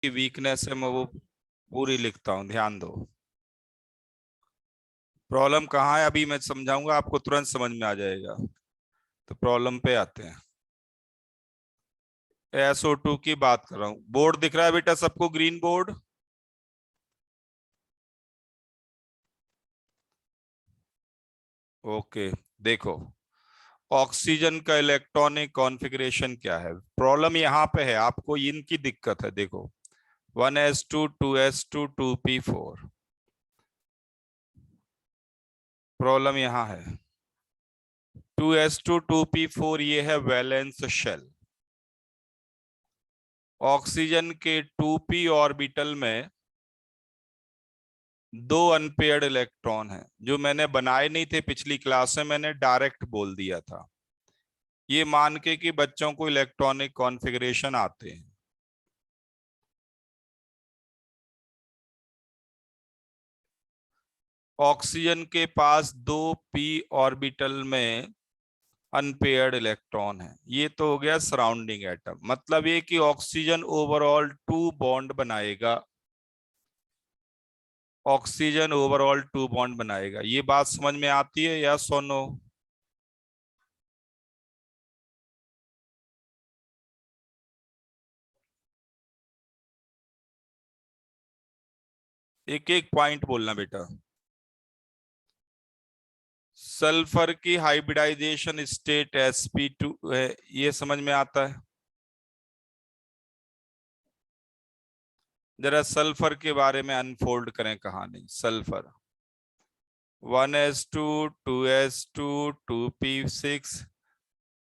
की वीकनेस है, मैं वो पूरी लिखता हूं, ध्यान दो। प्रॉब्लम कहाँ है अभी मैं समझाऊंगा, आपको तुरंत समझ में आ जाएगा। तो प्रॉब्लम पे आते हैं। SO2 की बात कर रहा हूं। बोर्ड दिख रहा है बेटा सबको, ग्रीन बोर्ड? ओके। देखो, ऑक्सीजन का इलेक्ट्रॉनिक कॉन्फ़िगरेशन क्या है। प्रॉब्लम यहाँ पे है, आपको इनकी दिक्कत है। देखो, 1s2 2s2 2p4। प्रॉब्लम यहाँ है 2s2 2p4, ये है वैलेंस शेल। ऑक्सीजन के 2p ऑर्बिटल में दो अनपेयर्ड इलेक्ट्रॉन हैं, जो मैंने बनाए नहीं थे पिछली क्लास में, मैंने डायरेक्ट बोल दिया था, ये मान के कि बच्चों को इलेक्ट्रॉनिक कॉन्फ़िगरेशन आते हैं। ऑक्सीजन के पास दो p ऑर्बिटल में अनपेयर्ड इलेक्ट्रॉन है। ये तो हो गया सराउंडिंग एटम। मतलब ये कि ऑक्सीजन ओवरऑल 2 बॉन्ड बनाएगा। ऑक्सीजन ओवरऑल 2 बॉन्ड बनाएगा। ये बात समझ में आती है या सोनो? एक एक पॉइंट बोलना बेटा। सल्फर की हाइब्रिडाइजेशन स्टेट sp2 है, ये समझ में आता है। जरा सल्फर के बारे में अनफोल्ड करें कहानी। Sulphur 1s2 2s2 2p6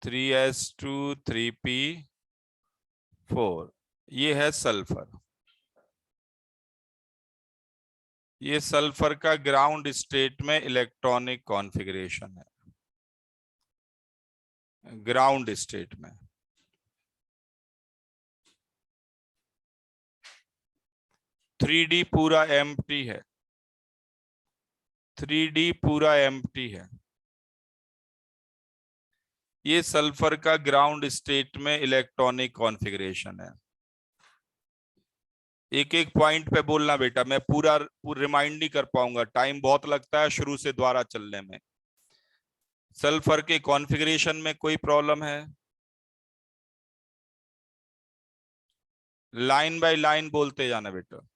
3s2 3p4, ये है सल्फर। ये सल्फर का ग्राउंड स्टेट में इलेक्ट्रॉनिक कॉन्फ़िगरेशन है। ग्राउंड स्टेट में 3D पूरा एम्प्टी है। 3D पूरा एम्प्टी है। ये सल्फर का ग्राउंड स्टेट में इलेक्ट्रॉनिक कॉन्फ़िगरेशन है। एक एक पॉइंट पे बोलना बेटा, मैं पूरा रिमाइंड नहीं कर पाऊंगा, टाइम बहुत लगता है शुरू से द्वारा चलने में। सल्फर के कॉन्फ़िगरेशन में कोई प्रॉब्लम है? लाइन बाय लाइन बोलते जाना बेटा।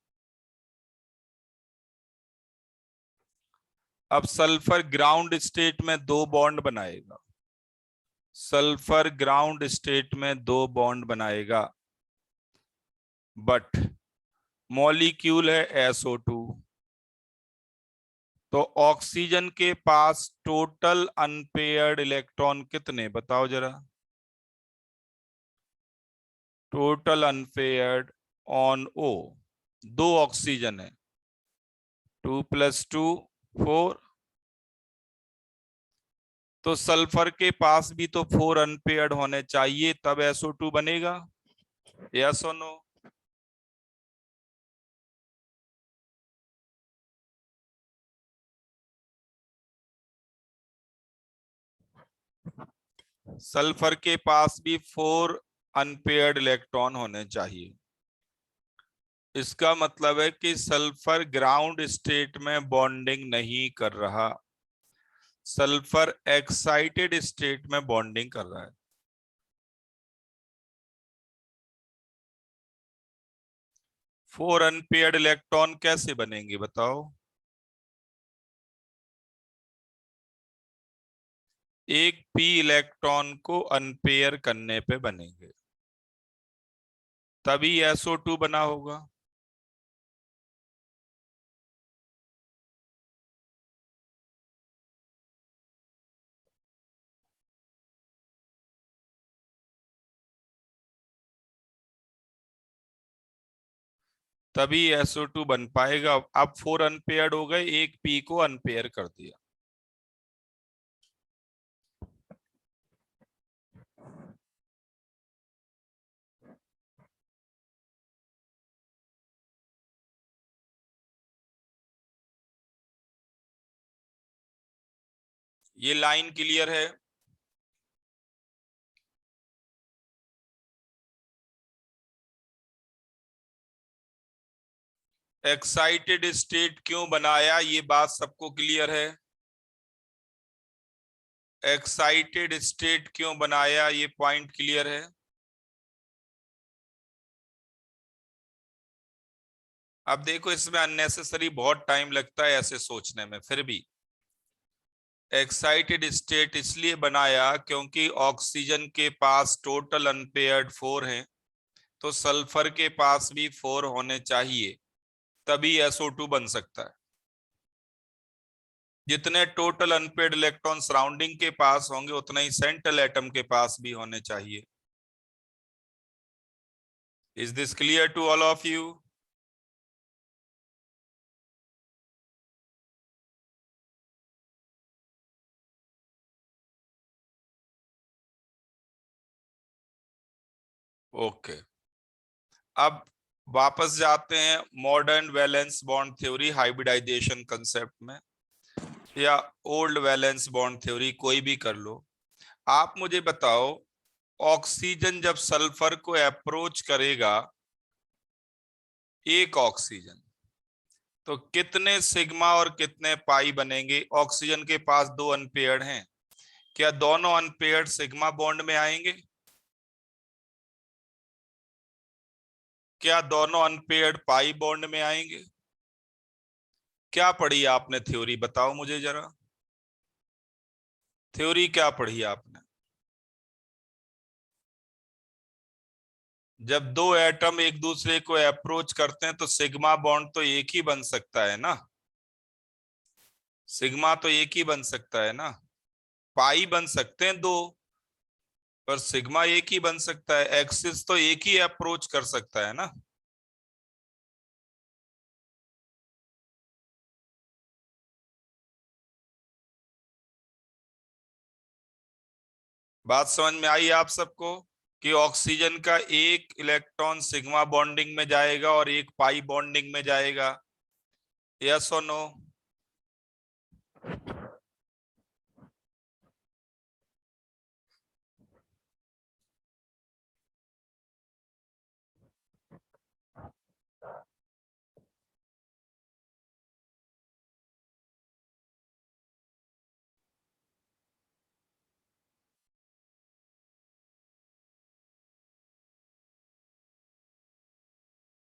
अब सल्फर ग्राउंड स्टेट में दो बॉन्ड बनाएगा। सल्फर ग्राउंड स्टेट में दो बॉन्ड बनाएगा, बट मॉलिक्यूल है SO2। तो ऑक्सीजन के पास टोटल अनपेयर्ड इलेक्ट्रॉन कितने बताओ जरा। टोटल अनपेयर्ड ऑन O, दो ऑक्सीजन है, 2 + 2 4। तो सल्फर के पास भी तो 4 अनपेयर्ड होने चाहिए, तब SO2 बनेगा। यस और नो? सल्फर के पास भी 4 अनपेयर्ड इलेक्ट्रॉन होने चाहिए। इसका मतलब है कि सल्फर ग्राउंड स्टेट में बॉन्डिंग नहीं कर रहा, सल्फर एक्साइटेड स्टेट में बॉन्डिंग कर रहा है। 4 अनपेयर्ड इलेक्ट्रॉन कैसे बनेंगे बताओ? एक p इलेक्ट्रॉन को अनपेयर करने पे बनेंगे, तभी SO2 बना होगा। तभी SO2 बन पाएगा। अब 4 अनपेयर्ड हो गए, एक p को अनपेयर कर दिया। ये लाइन क्लियर है? एक्साइटेड स्टेट क्यों बनाया, ये बात सबको क्लियर है? एक्साइटेड स्टेट क्यों बनाया, ये पॉइंट क्लियर है? अब देखो, इसमें अननेसेसरी बहुत टाइम लगता है ऐसे सोचने में, फिर भी एक्साइटेड स्टेट इसलिए बनाया क्योंकि ऑक्सीजन के पास टोटल अनपेयर्ड 4 हैं, तो सल्फर के पास भी 4 होने चाहिए, तभी SO2 बन सकता है। जितने टोटल अनपेयर्ड इलेक्ट्रॉन सराउंडिंग के पास होंगे उतने ही सेंट्रल एटम के पास भी होने चाहिए। Is this clear to all of you? Okay, अब वापस जाते हैं modern valence bond theory hybridisation concept में, या ओल्ड वैलेंस बॉन्ड थ्योरी, कोई भी कर लो। आप मुझे बताओ, ऑक्सीजन जब सल्फर को अप्रोच करेगा, एक ऑक्सीजन, तो कितने सिग्मा और कितने पाई बनेंगे? ऑक्सीजन के पास 2 अनपेयर्ड हैं, क्या दोनों अनपेयर्ड सिग्मा बॉन्ड में आएंगे? क्या दोनों अनपेयर्ड पाई बॉन्ड में आएंगे? क्या पढ़ी आपने थ्योरी, बताओ मुझे जरा, थ्योरी क्या पढ़ी आपने? जब दो एटम एक दूसरे को अप्रोच करते हैं तो सिग्मा बॉन्ड तो एक ही बन सकता है ना, सिग्मा तो एक ही बन सकता है ना, पाई बन सकते हैं दो, पर सिग्मा एक ही बन सकता है, एक्सिस तो एक ही अप्रोच कर सकता है ना। बात समझ में आई आप सबको कि ऑक्सीजन का एक इलेक्ट्रॉन सिग्मा बॉन्डिंग में जाएगा और एक पाई बॉन्डिंग में जाएगा? यस और नो?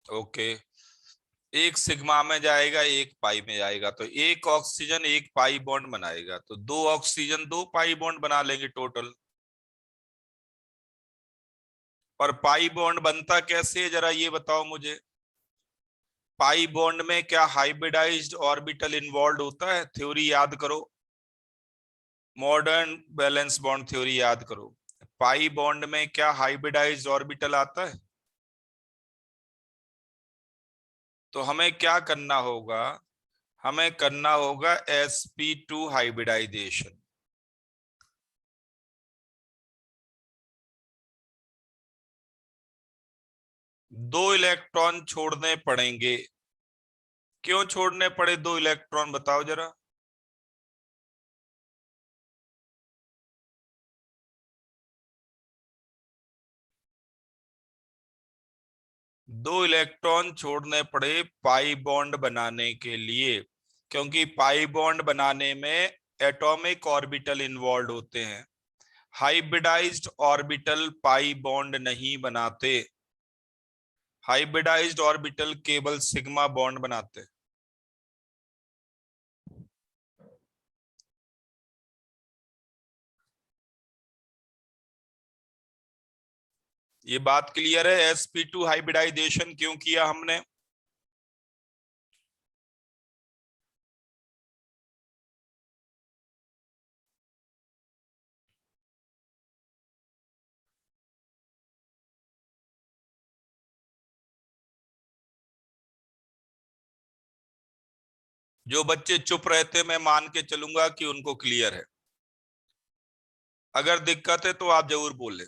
ओके, एक सिग्मा में जाएगा एक पाई में जाएगा, तो एक ऑक्सीजन एक पाई बॉन्ड बनाएगा, तो दो ऑक्सीजन दो पाई बॉन्ड बना लेंगे टोटल। पर पाई बॉन्ड बनता कैसे है, जरा ये बताओ मुझे। पाई बॉन्ड में क्या हाइब्रिडाइज्ड ऑर्बिटल इन्वॉल्व होता है? थ्योरी याद करो, मॉडर्न बैलेंस बॉन्ड थ्योरी याद करो। पाई बॉन्ड में क्या हाइब्रिडाइज्ड ऑर्बिटल आता है? तो हमें क्या करना होगा, हमें करना होगा sp2 हाइब्रिडाइजेशन। दो इलेक्ट्रॉन छोड़ने पड़ेंगे, क्यों छोड़ने पड़े दो इलेक्ट्रॉन, बताओ जरा। दो इलेक्ट्रॉन छोड़ने पड़े पाई बॉन्ड बनाने के लिए, क्योंकि पाई बॉन्ड बनाने में एटॉमिक ऑर्बिटल इन्वॉल्व होते हैं। हाइब्रिडाइज्ड ऑर्बिटल पाई बॉन्ड नहीं बनाते, हाइब्रिडाइज्ड ऑर्बिटल केवल सिग्मा बॉन्ड बनाते। ये बात क्लियर है? sp2 हाइब्रिडाइजेशन क्यों किया हमने? जो बच्चे चुप रहते मैं मान के चलूंगा कि उनको क्लियर है, अगर दिक्कत है तो आप जरूर बोलें।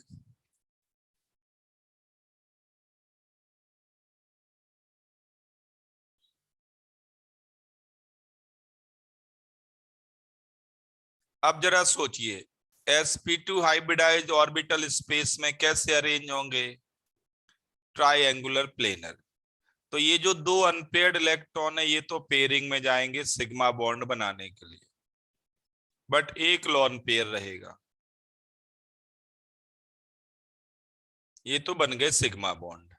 अब जरा सोचिए, sp2 हाइब्रिडाइज्ड ऑर्बिटल स्पेस में कैसे अरेंज होंगे? Triangular planar. तो ये जो दो अनपेयर्ड इलेक्ट्रॉन है ये तो पेयरिंग में जाएंगे सिग्मा बॉन्ड बनाने के लिए, बट एक लॉन पेयर रहेगा, ये तो बन गए सिग्मा बॉन्ड।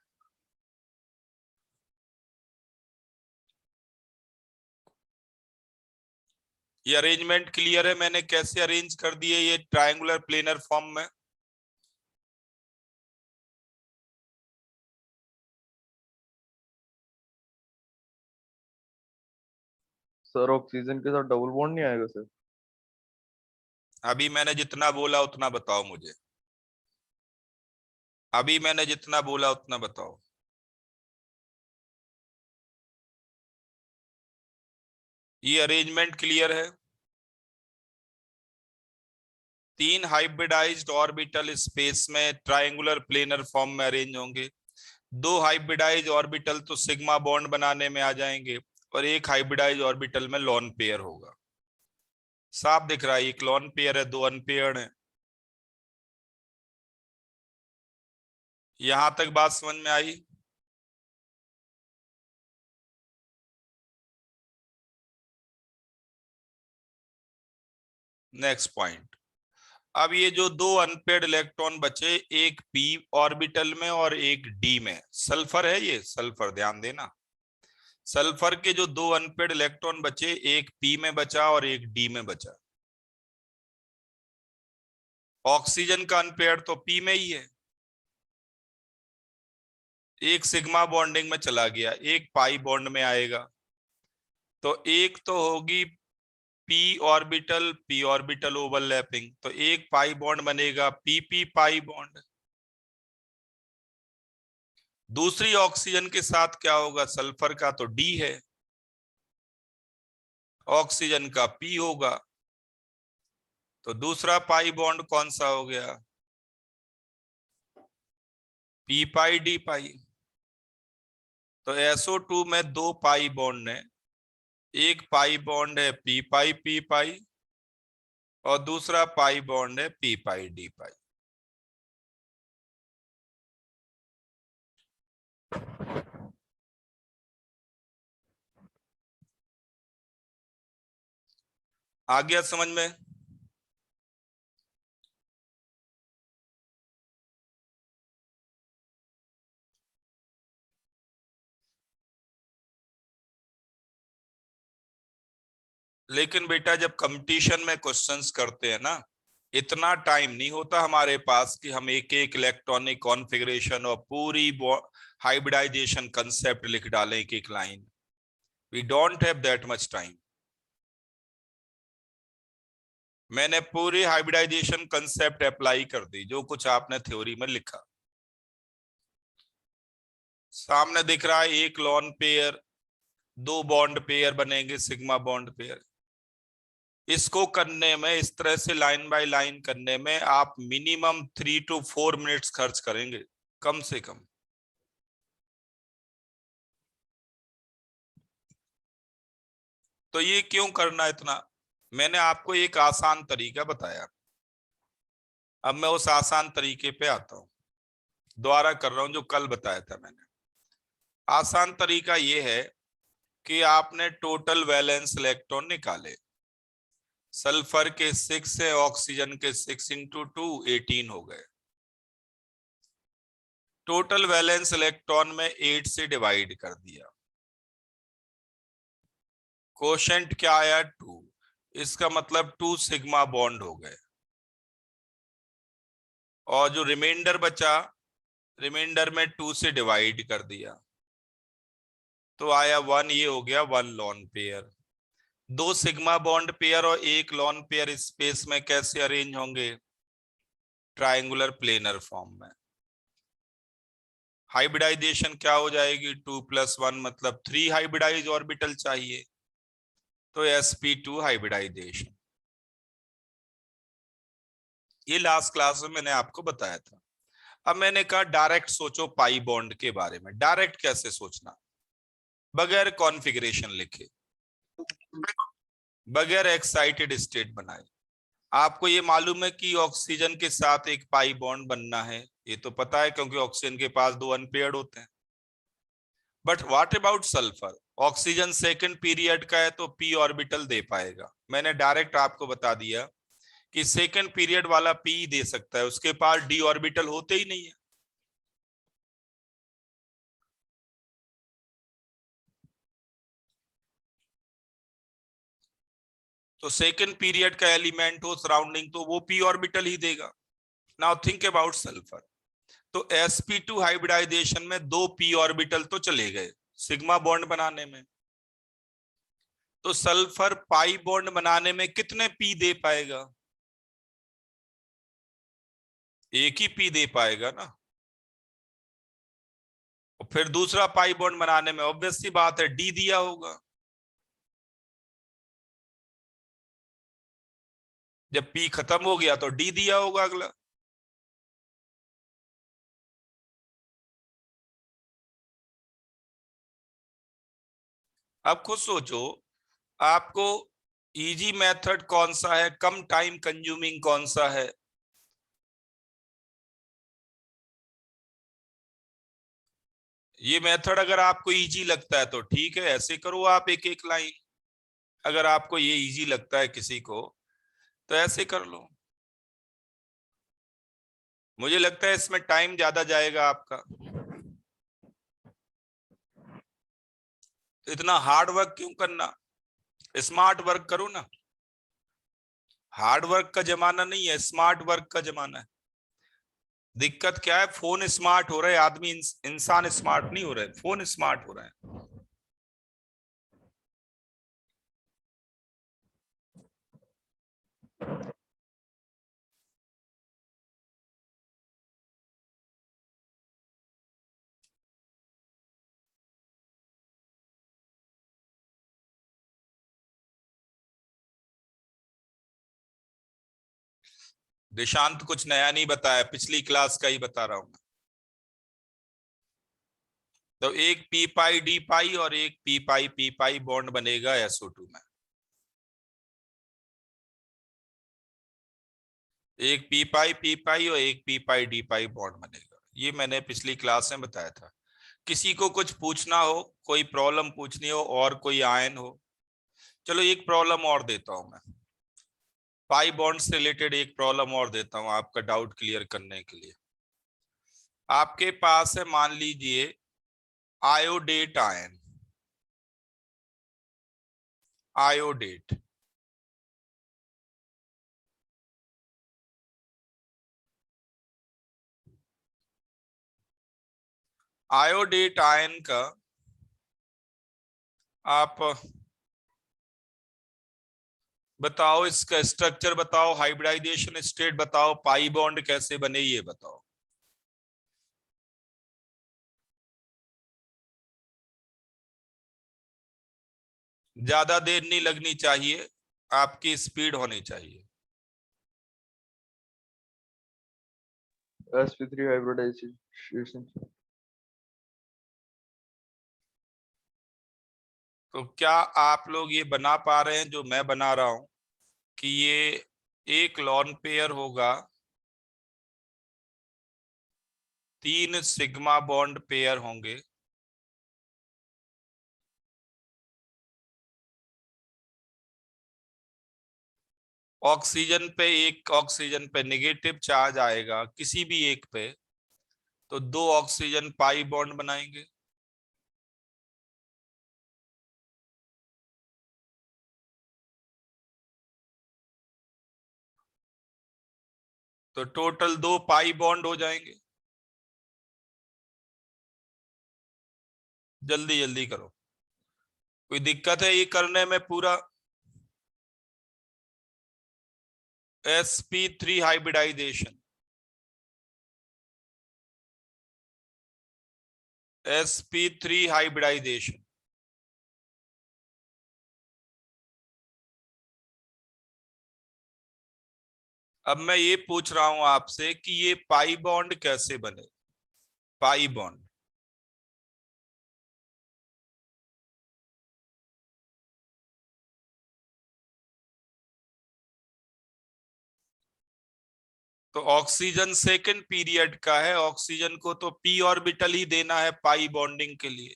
ये अरेंजमेंट क्लियर है? मैंने कैसे अरेंज कर दिए ये ट्रायंगुलर प्लेनर फॉर्म में? सर ऑक्सीजन के साथ डबल बॉन्ड नहीं आएगा सर? अभी मैंने जितना बोला उतना बताओ मुझे, अभी मैंने जितना बोला उतना बताओ। ये अरेंजमेंट क्लियर है? तीन हाइब्रिडाइज्ड ऑर्बिटल स्पेस में ट्रायंगुलर प्लेनर फॉर्म में अरेंज होंगे। दो हाइब्रिडाइज ऑर्बिटल तो सिग्मा बॉन्ड बनाने में आ जाएंगे और एक हाइब्रिडाइज ऑर्बिटल में लॉन पेयर होगा। साफ दिख रहा है, एक लॉन पेयर है, दो अनपेयर्ड है। यहां तक बात समझ में आई? Next point. अब ये जो दो अनपेयर्ड इलेक्ट्रॉन बचे, एक पी ऑर्बिटल में और एक डी में, सल्फर है, ये सल्फर ध्यान देना। सल्फर के जो दो अनपेयर्ड इलेक्ट्रॉन बचे, एक पी में बचा और एक डी में बचा। ऑक्सीजन का अनपेयर्ड तो पी में ही है, एक सिग्मा बॉन्डिंग में चला गया, एक पाई बॉन्ड में आएगा। तो एक तो होगी पी ऑर्बिटल ओवरलैपिंग, तो एक पाई बॉन्ड बनेगा पी पी पाई बॉन्ड। दूसरी ऑक्सीजन के साथ क्या होगा? सल्फर का तो डी है, ऑक्सीजन का पी होगा, तो दूसरा पाई बॉन्ड कौन सा हो गया? पी पाई डी पाई। तो SO2 में दो पाई बॉन्ड है, एक पाई बॉन्ड है पी पाई और दूसरा पाई बॉन्ड है पी पाई डी पाई। आ गया समझ में? लेकिन बेटा जब कंपटीशन में क्वेश्चंस करते हैं ना, इतना टाइम नहीं होता हमारे पास कि हम एक एक इलेक्ट्रॉनिक कॉन्फ़िगरेशन और पूरी हाइब्रिडाइजेशन कंसेप्ट लिख डालें एक एक line. We don't have that much time. मैंने पूरी हाइब्रिडाइजेशन कंसेप्ट अप्लाई कर दी, जो कुछ आपने थ्योरी में लिखा सामने दिख रहा है। एक लॉन पेयर, दो बॉन्ड पेयर बनेंगे सिग्मा बॉन्ड पेयर। इसको करने में, इस तरह से लाइन बाय लाइन करने में आप मिनिमम 3 to 4 मिनट्स खर्च करेंगे कम से कम। तो ये क्यों करना इतना? मैंने आपको एक आसान तरीका बताया, अब मैं उस आसान तरीके पे आता हूं, दोबारा कर रहा हूं जो कल बताया था मैंने। आसान तरीका ये है कि आपने टोटल वैलेंस इलेक्ट्रॉन निकाले। सल्फर के 6 है, ऑक्सीजन के 6 × 2 18 हो गए। टोटल वैलेंस इलेक्ट्रॉन में 8 से डिवाइड कर दिया, कोशेंट क्या आया? 2। इसका मतलब 2 सिग्मा बॉन्ड हो गए। और जो रिमाइंडर बचा, रिमाइंडर में 2 से डिवाइड कर दिया तो आया 1, ये हो गया 1 लॉन पेयर। दो सिग्मा बॉन्ड पेयर और एक लॉन पेयर स्पेस में कैसे अरेंज होंगे? ट्रायंगुलर प्लेनर फॉर्म में। हाइब्रिडाइजेशन क्या हो जाएगी? 2 + 1 मतलब 3 हाइब्रिडाइज ऑर्बिटल चाहिए, तो sp2 हाइब्रिडाइजेशन। ये लास्ट क्लास में मैंने आपको बताया था। अब मैंने कहा डायरेक्ट सोचो पाई बॉन्ड के बारे में। डायरेक्ट कैसे सोचना? बगैर कॉन्फ़िगरेशन लिखे, बगैर एक्साइटेड स्टेट बनाए। आपको ये मालूम है कि ऑक्सीजन के साथ एक पाई बॉन्ड बनना है, ये तो पता है क्योंकि ऑक्सीजन के पास दो अनपेयर्ड होते हैं। But what about sulphur? Oxygen second period का है तो पी ऑर्बिटल दे पाएगा। मैंने डायरेक्ट आपको बता दिया कि सेकंड पीरियड वाला पी दे सकता है, उसके पास डी ऑर्बिटल होते ही नहीं है। तो सेकंड पीरियड का एलिमेंट हो सराउंडिंग तो वो पी ऑर्बिटल ही देगा। Now think about sulphur. तो sp2 हाइब्रिडाइजेशन में दो पी ऑर्बिटल तो चले गए सिग्मा बॉन्ड बनाने में, तो सल्फर पाई बॉन्ड बनाने में कितने पी दे पाएगा? एक ही पी दे पाएगा ना। और फिर दूसरा पाई बॉन्ड बनाने में ऑब्वियस सी बात है डी दिया होगा। जब पी खत्म हो गया तो डी दिया होगा अगला। अब खुद सोचो, आपको इजी मेथड कौन सा है, कम टाइम कंज्यूमिंग कौन सा है? ये मेथड अगर आपको इजी लगता है तो ठीक है, ऐसे करो आप एक एक लाइन। अगर आपको ये इजी लगता है किसी को तो ऐसे कर लो। मुझे लगता है इसमें टाइम ज्यादा जाएगा आपका, तो इतना हार्ड वर्क क्यों करना, स्मार्ट वर्क करो ना। हार्ड वर्क का जमाना नहीं है, स्मार्ट वर्क का जमाना है। दिक्कत क्या है, फोन स्मार्ट हो रहे, आदमी इंसान स्मार्ट नहीं हो रहे, फोन स्मार्ट हो रहे हैं। दिशांत कुछ नया नहीं बताया, पिछली क्लास का ही बता रहा हूं। तो एक पी पाई डी पाई और एक पी पाई बॉन्ड बनेगा SO2 में। एक पी पाई और एक पी डी पाई बॉन्ड बनेगा, ये मैंने पिछली क्लास में बताया था। किसी को कुछ पूछना हो, कोई प्रॉब्लम पूछनी हो और कोई आयन हो, चलो एक प्रॉब्लम और देता हूं मैं, पाई बॉन्ड से रिलेटेड एक प्रॉब्लम और देता हूं आपका डाउट क्लियर करने के लिए। आपके पास है मान लीजिए iodate ion, iodate. Iodate ion का आप बताओ, इसका स्ट्रक्चर बताओ, हाइब्रिडाइजेशन स्टेट बताओ, पाई बॉन्ड कैसे बने ये बताओ। ज्यादा देर नहीं लगनी चाहिए, आपकी स्पीड होनी चाहिए। sp3 hybridisation. तो क्या आप लोग ये बना पा रहे हैं जो मैं बना रहा हूं, कि ये एक लॉन पेयर होगा, 3 सिग्मा बॉन्ड पेयर होंगे, ऑक्सीजन पे एक ऑक्सीजन पे नेगेटिव चार्ज आएगा किसी भी एक पे, तो 2 ऑक्सीजन पाई बॉन्ड बनाएंगे। तो टोटल 2 पाई बॉन्ड हो जाएंगे। जल्दी जल्दी करो, कोई दिक्कत है ये करने में? पूरा sp3 हाइब्रिडाइजेशन, sp3 हाइब्रिडाइजेशन। अब मैं ये पूछ रहा हूं आपसे कि ये पाई बॉन्ड कैसे बने, पाई बॉन्ड। तो ऑक्सीजन सेकंड पीरियड का है, ऑक्सीजन को तो पी ऑर्बिटल ही देना है पाई बॉन्डिंग के लिए।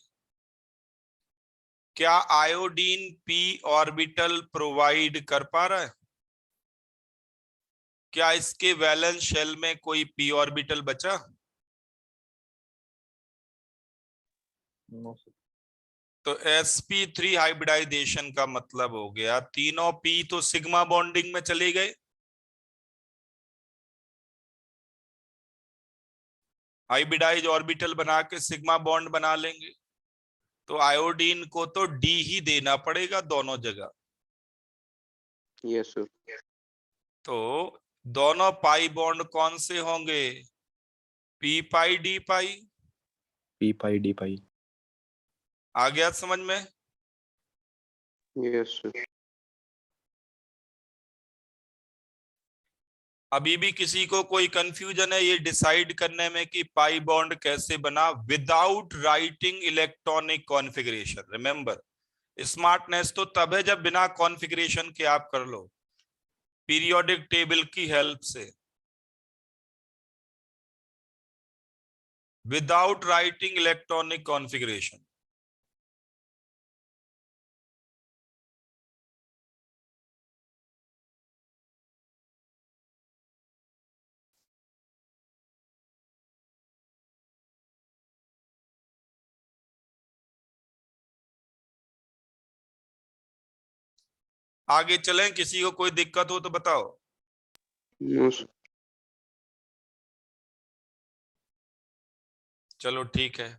क्या आयोडीन p ऑर्बिटल प्रोवाइड कर पा रहा है? क्या इसके वैलेंस शेल में कोई p ऑर्बिटल बचा? No sir. तो sp3 हाइब्रिडाइजेशन का मतलब हो गया तीनों p तो सिग्मा बॉन्डिंग में चले गए, हाइब्रिडाइज ऑर्बिटल बना के सिग्मा बॉन्ड बना लेंगे, तो आयोडीन को तो डी ही देना पड़ेगा दोनों जगह। Yes sir. तो दोनों पाई बॉन्ड कौन से होंगे? पी पाई डी पाई। पी पाई डी पाई। आ गया समझ में? Yes sir. अभी भी किसी को कोई कंफ्यूजन है ये डिसाइड करने में कि पाई बॉन्ड कैसे बना without writing electronic configuration? Remember, smartness तो तब है जब बिना कॉन्फ़िगरेशन के आप कर लो, पीरियोडिक टेबल की हेल्प से, विदाउट राइटिंग इलेक्ट्रॉनिक कॉन्फ़िगरेशन। आगे चलें, किसी को कोई दिक्कत हो तो बताओ। No sir. चलो ठीक है,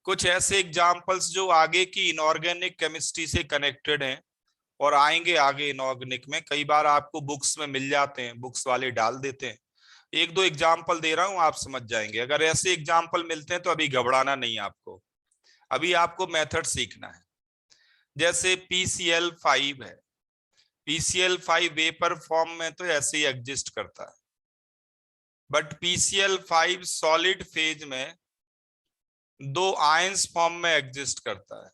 कुछ ऐसे एग्जाम्पल्स जो आगे की इनऑर्गेनिक केमिस्ट्री से कनेक्टेड हैं और आएंगे आगे इनऑर्गेनिक में, कई बार आपको बुक्स में मिल जाते हैं, बुक्स वाले डाल देते हैं। एक दो एग्जाम्पल दे रहा हूं, आप समझ जाएंगे। अगर ऐसे एग्जाम्पल मिलते हैं तो अभी घबराना नहीं आपको, अभी आपको मेथड सीखना है। जैसे PCl5 है, PCl5 वेपर फॉर्म में तो ऐसे ही एग्जिस्ट करता है, बट PCl5 सॉलिड फेज में दो आयंस फॉर्म में एग्जिस्ट करता है,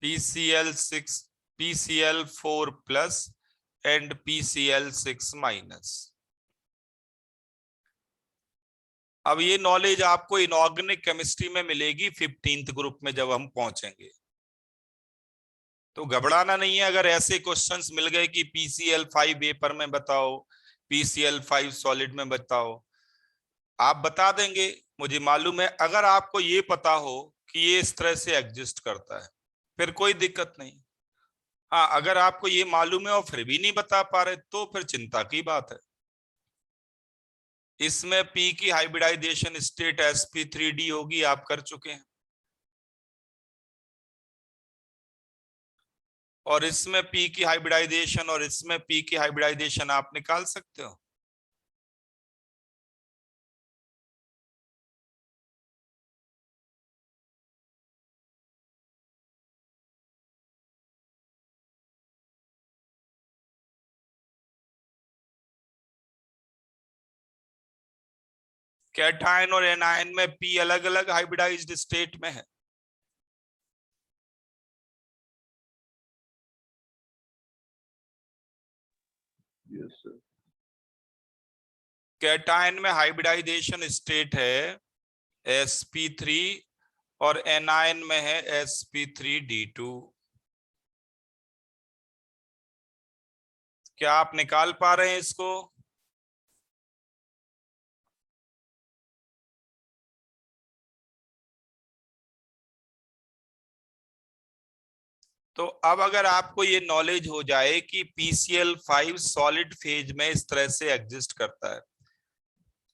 PCl6 PCl4 plus and PCl6 minus. अब ये नॉलेज आपको इनऑर्गेनिक केमिस्ट्री में मिलेगी 15th ग्रुप में जब हम पहुंचेंगे, तो घबराना नहीं है। अगर ऐसे क्वेश्चंस मिल गए कि PCl5 वेपर में बताओ, PCl5 सॉलिड में बताओ, आप बता देंगे, मुझे मालूम है। अगर आपको ये पता हो कि ये इस तरह से एग्जिस्ट करता है फिर कोई दिक्कत नहीं। हाँ, अगर आपको ये मालूम है और फिर भी नहीं बता पा रहे तो फिर चिंता की बात है। इसमें P की हाइब्रिडाइजेशन स्टेट sp3d होगी, आप कर चुके हैं, और इसमें P की हाइब्रिडाइजेशन और इसमें P की हाइब्रिडाइजेशन आप निकाल सकते हो। कैटायन और एनायन में P अलग अलग हाइब्रिडाइज्ड स्टेट में है। Yes sir. कैटायन में हाइब्रिडाइजेशन स्टेट है sp3 और एनायन में है sp3d2। क्या आप निकाल पा रहे हैं इसको? तो अब अगर आपको ये नॉलेज हो जाए कि PCl5 सॉलिड फेज में इस तरह से एग्जिस्ट करता है,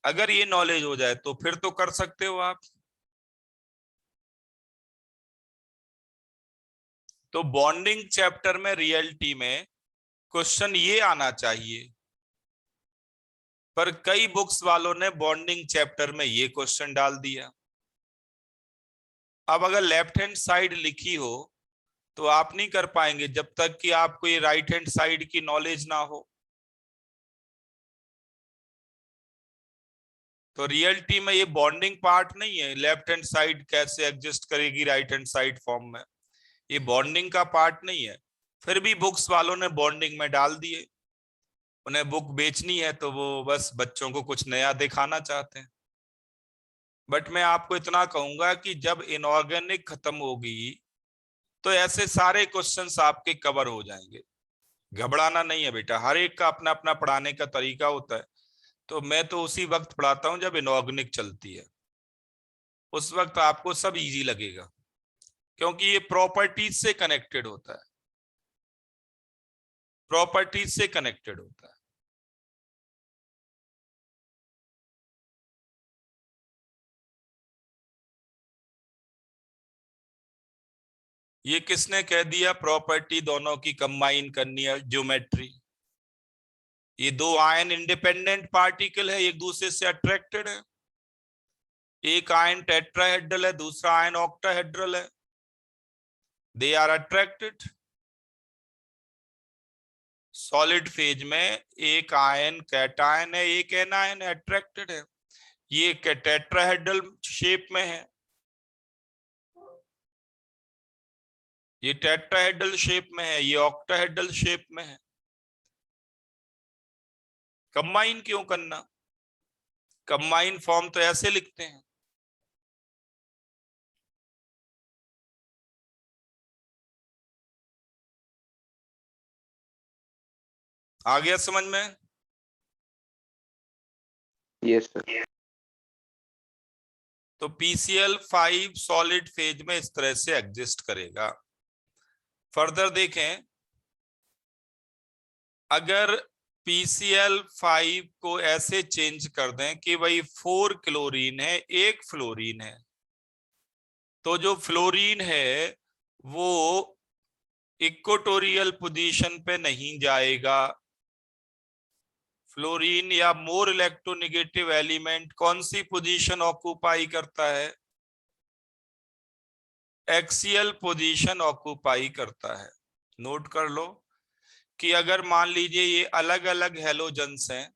अगर ये नॉलेज हो जाए तो फिर तो कर सकते हो आप। तो बॉन्डिंग चैप्टर में रियलिटी में क्वेश्चन ये आना चाहिए, पर कई बुक्स वालों ने बॉन्डिंग चैप्टर में ये क्वेश्चन डाल दिया। अब अगर लेफ्ट हैंड साइड लिखी हो तो आप नहीं कर पाएंगे जब तक कि आपको ये राइट हैंड साइड की नॉलेज ना हो। तो रियलिटी में ये बॉन्डिंग पार्ट नहीं है, लेफ्ट हैंड साइड कैसे एग्जिस्ट करेगी राइट हैंड साइड फॉर्म में, ये बॉन्डिंग का पार्ट नहीं है। फिर भी बुक्स वालों ने बॉन्डिंग में डाल दिए, उन्हें बुक बेचनी है तो वो बस बच्चों को कुछ नया दिखाना चाहते हैं। बट मैं आपको इतना कहूंगा कि जब इनऑर्गेनिक खत्म होगी तो ऐसे सारे क्वेश्चंस आपके कवर हो जाएंगे। घबराना नहीं है बेटा, हर एक का अपना अपना पढ़ाने का तरीका होता है। तो मैं तो उसी वक्त पढ़ाता हूं जब इनऑर्गेनिक चलती है, उस वक्त आपको सब इजी लगेगा, क्योंकि ये प्रॉपर्टीज से कनेक्टेड होता है, प्रॉपर्टीज से कनेक्टेड होता है। ये किसने कह दिया प्रॉपर्टी दोनों की कंबाइन करनी है ज्योमेट्री? ये दो आयन इंडिपेंडेंट पार्टिकल है, एक दूसरे से अट्रैक्टेड है। एक आयन टेट्राहेड्रल है, दूसरा आयन ऑक्टाहेड्रल है, they are attracted. Solid phase में एक आयन कैटायन है, एक एनायन है, अट्रैक्टेड है। ये टेट्राहेड्रल शेप में है, ये टेट्राहेड्रल शेप में है, ये ऑक्टाहेड्रल शेप में है। कंबाइन क्यों करना? कंबाइन फॉर्म तो ऐसे लिखते हैं। आ गया समझ में? Yes, sir. तो PCl5 सॉलिड फेज में इस तरह से एग्जिस्ट करेगा। फर्दर देखें, अगर PCl5 को ऐसे चेंज कर दें कि भाई 4 क्लोरीन है, 1 फ्लोरीन है, तो जो फ्लोरीन है वो इक्वेटोरियल पोजीशन पे नहीं जाएगा। फ्लोरीन या मोर इलेक्ट्रोनेगेटिव एलिमेंट कौन सी पोजीशन ऑक्यूपाई करता है? एक्सियल पोजीशन ऑक्यूपाई करता है। नोट कर लो कि अगर मान लीजिए ये अलग अलग हैलोजन्स हैं,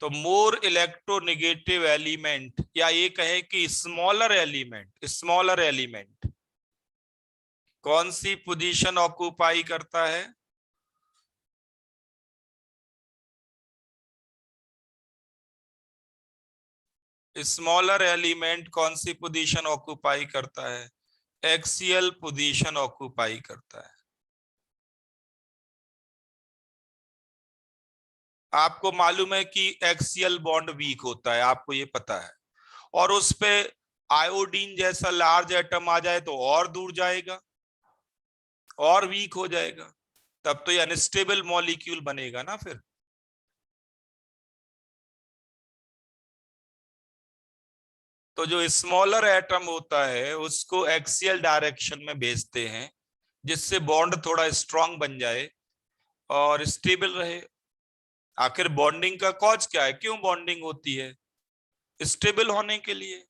तो मोर इलेक्ट्रोनेगेटिव एलिमेंट, या ये कहे कि स्मॉलर एलिमेंट कौन सी पोजीशन ऑक्यूपाई करता है? स्मॉलर एलिमेंट कौन सी पोजीशन ऑक्यूपाई करता है? एक्सियल पोजीशन ऑक्यूपाई करता है। आपको मालूम है कि एक्सियल बॉन्ड वीक होता है, आपको ये पता है, और उस पे आयोडीन जैसा लार्ज एटम आ जाए तो और दूर जाएगा और वीक हो जाएगा, तब तो ये अनस्टेबल मॉलिक्यूल बनेगा ना। फिर तो जो स्मॉलर एटम होता है उसको एक्सियल डायरेक्शन में भेजते हैं, जिससे बॉन्ड थोड़ा स्ट्रांग बन जाए और स्टेबल रहे। आखिर बॉन्डिंग का कॉज क्या है? क्यों बॉन्डिंग होती है? स्टेबल होने के लिए।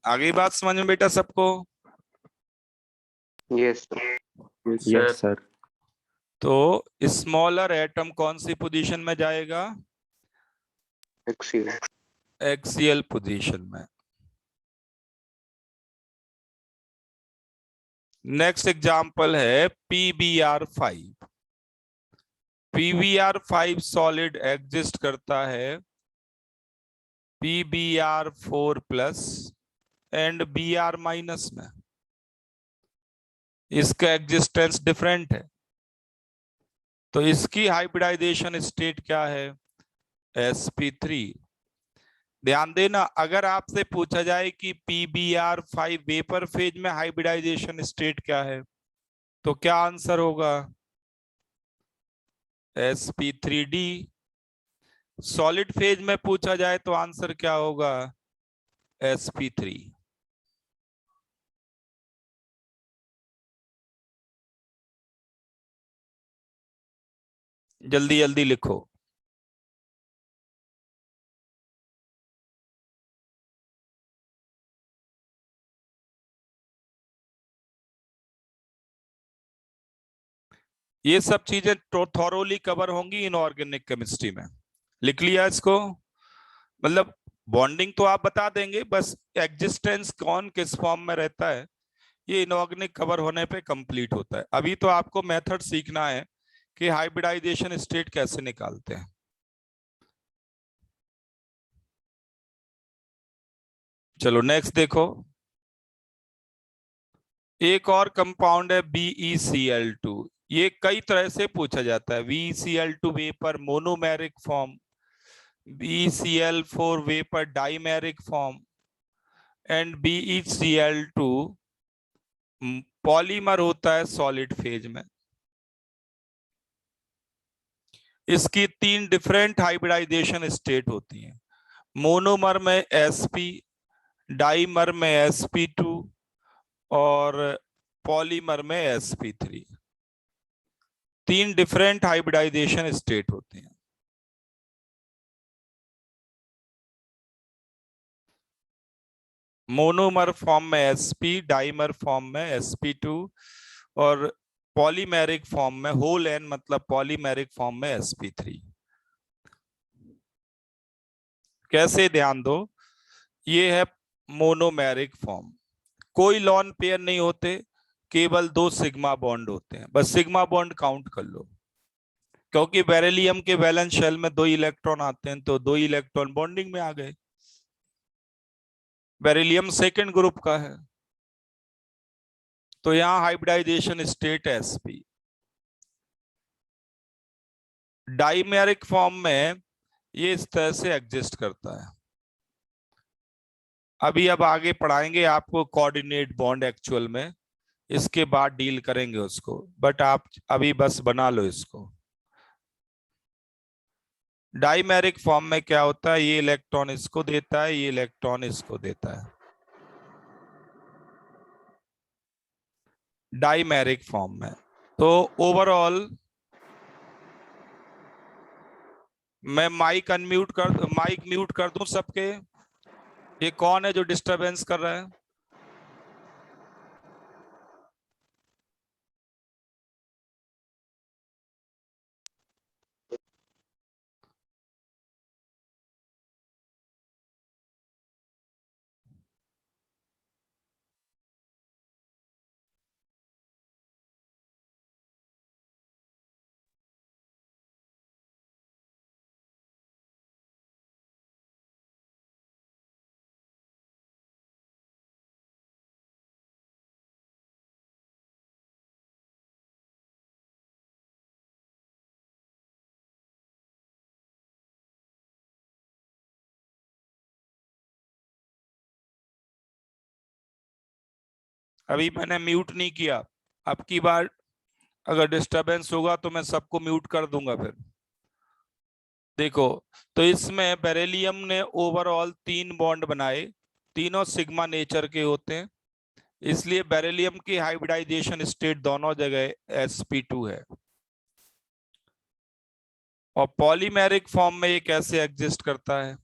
आगे बात समझ में बेटा सबको? Yes, sir. Yes, sir. तो स्मॉलर एटम कौन सी पोजीशन में जाएगा? Axial. एक्सियल पोजीशन में। नेक्स्ट एग्जांपल है PbR5। PbR5 सॉलिड एग्जिस्ट करता है PbR4 plus and Br minus में। इसका एग्जिस्टेंस डिफरेंट है, तो इसकी हाइब्रिडाइजेशन स्टेट क्या है? sp3। ध्यान देना, अगर आपसे पूछा जाए कि PbR5 वेपर फेज में हाइब्रिडाइजेशन स्टेट क्या है, तो क्या आंसर होगा? sp3d। सॉलिड फेज में पूछा जाए तो आंसर क्या होगा? sp3। जल्दी जल्दी लिखो। ये सब चीजें थॉरोली कवर होंगी इनऑर्गेनिक केमिस्ट्री में। लिख लिया इसको? मतलब बॉन्डिंग तो आप बता देंगे, बस एग्जिस्टेंस कौन किस फॉर्म में रहता है ये इनऑर्गेनिक कवर होने पे कंप्लीट होता है। अभी तो आपको मेथड सीखना है कि हाइब्रिडाइजेशन स्टेट कैसे निकालते हैं। चलो नेक्स्ट देखो, एक और कंपाउंड है BeCl2। ये कई तरह से पूछा जाता है। BeCl2 vapour monomeric form, BeCl4 vapour dimeric form and BeCl2 polymer होता है सॉलिड फेज में। इसकी 3 डिफरेंट हाइब्रिडाइजेशन स्टेट होती हैं। मोनोमर में sp, डाइमर में sp2 और पॉलीमर में sp3। 3 डिफरेंट हाइब्रिडाइजेशन स्टेट होते हैं। मोनोमर फॉर्म में sp, डाइमर फॉर्म में sp2 और पॉलीमेरिक फॉर्म में होल एन मतलब पॉलीमेरिक फॉर्म में sp3। कैसे, ध्यान दो, ये है मोनोमेरिक फॉर्म। कोई लॉन पेयर नहीं होते, केवल 2 सिग्मा बॉन्ड होते हैं। बस सिग्मा बॉन्ड काउंट कर लो, क्योंकि बेरिलियम के वैलेंस शेल में 2 इलेक्ट्रॉन आते हैं, तो 2 इलेक्ट्रॉन बॉन्डिंग में आ गए। बेरिलियम सेकंड ग्रुप का है, तो यहां hybridisation state sp। Dimeric form में ये इस तरह से एग्जिस्ट करता है। अब आगे पढ़ाएंगे आपको कोऑर्डिनेट बॉन्ड एक्चुअल में, इसके बाद डील करेंगे उसको, बट आप अभी बस बना लो इसको। डाइमेरिक फॉर्म में क्या होता है, ये इलेक्ट्रॉन इसको देता है, ये इलेक्ट्रॉन इसको देता है। डाइमेरिक फॉर्म में तो ओवरऑल, मैं माइक म्यूट कर दूं सबके। ये कौन है जो डिस्टरबेंस कर रहा है? अभी मैंने म्यूट नहीं किया। अब की बार अगर डिस्टरबेंस होगा तो मैं सबको म्यूट कर दूंगा फिर। देखो, तो इसमें बेरिलियम ने ओवरऑल 3 बॉन्ड बनाए, तीनों सिग्मा नेचर के होते हैं, इसलिए बेरिलियम की हाइब्रिडाइजेशन स्टेट दोनों जगह sp2 है। और पॉलीमेरिक फॉर्म में ये कैसे एग्जिस्ट करता है,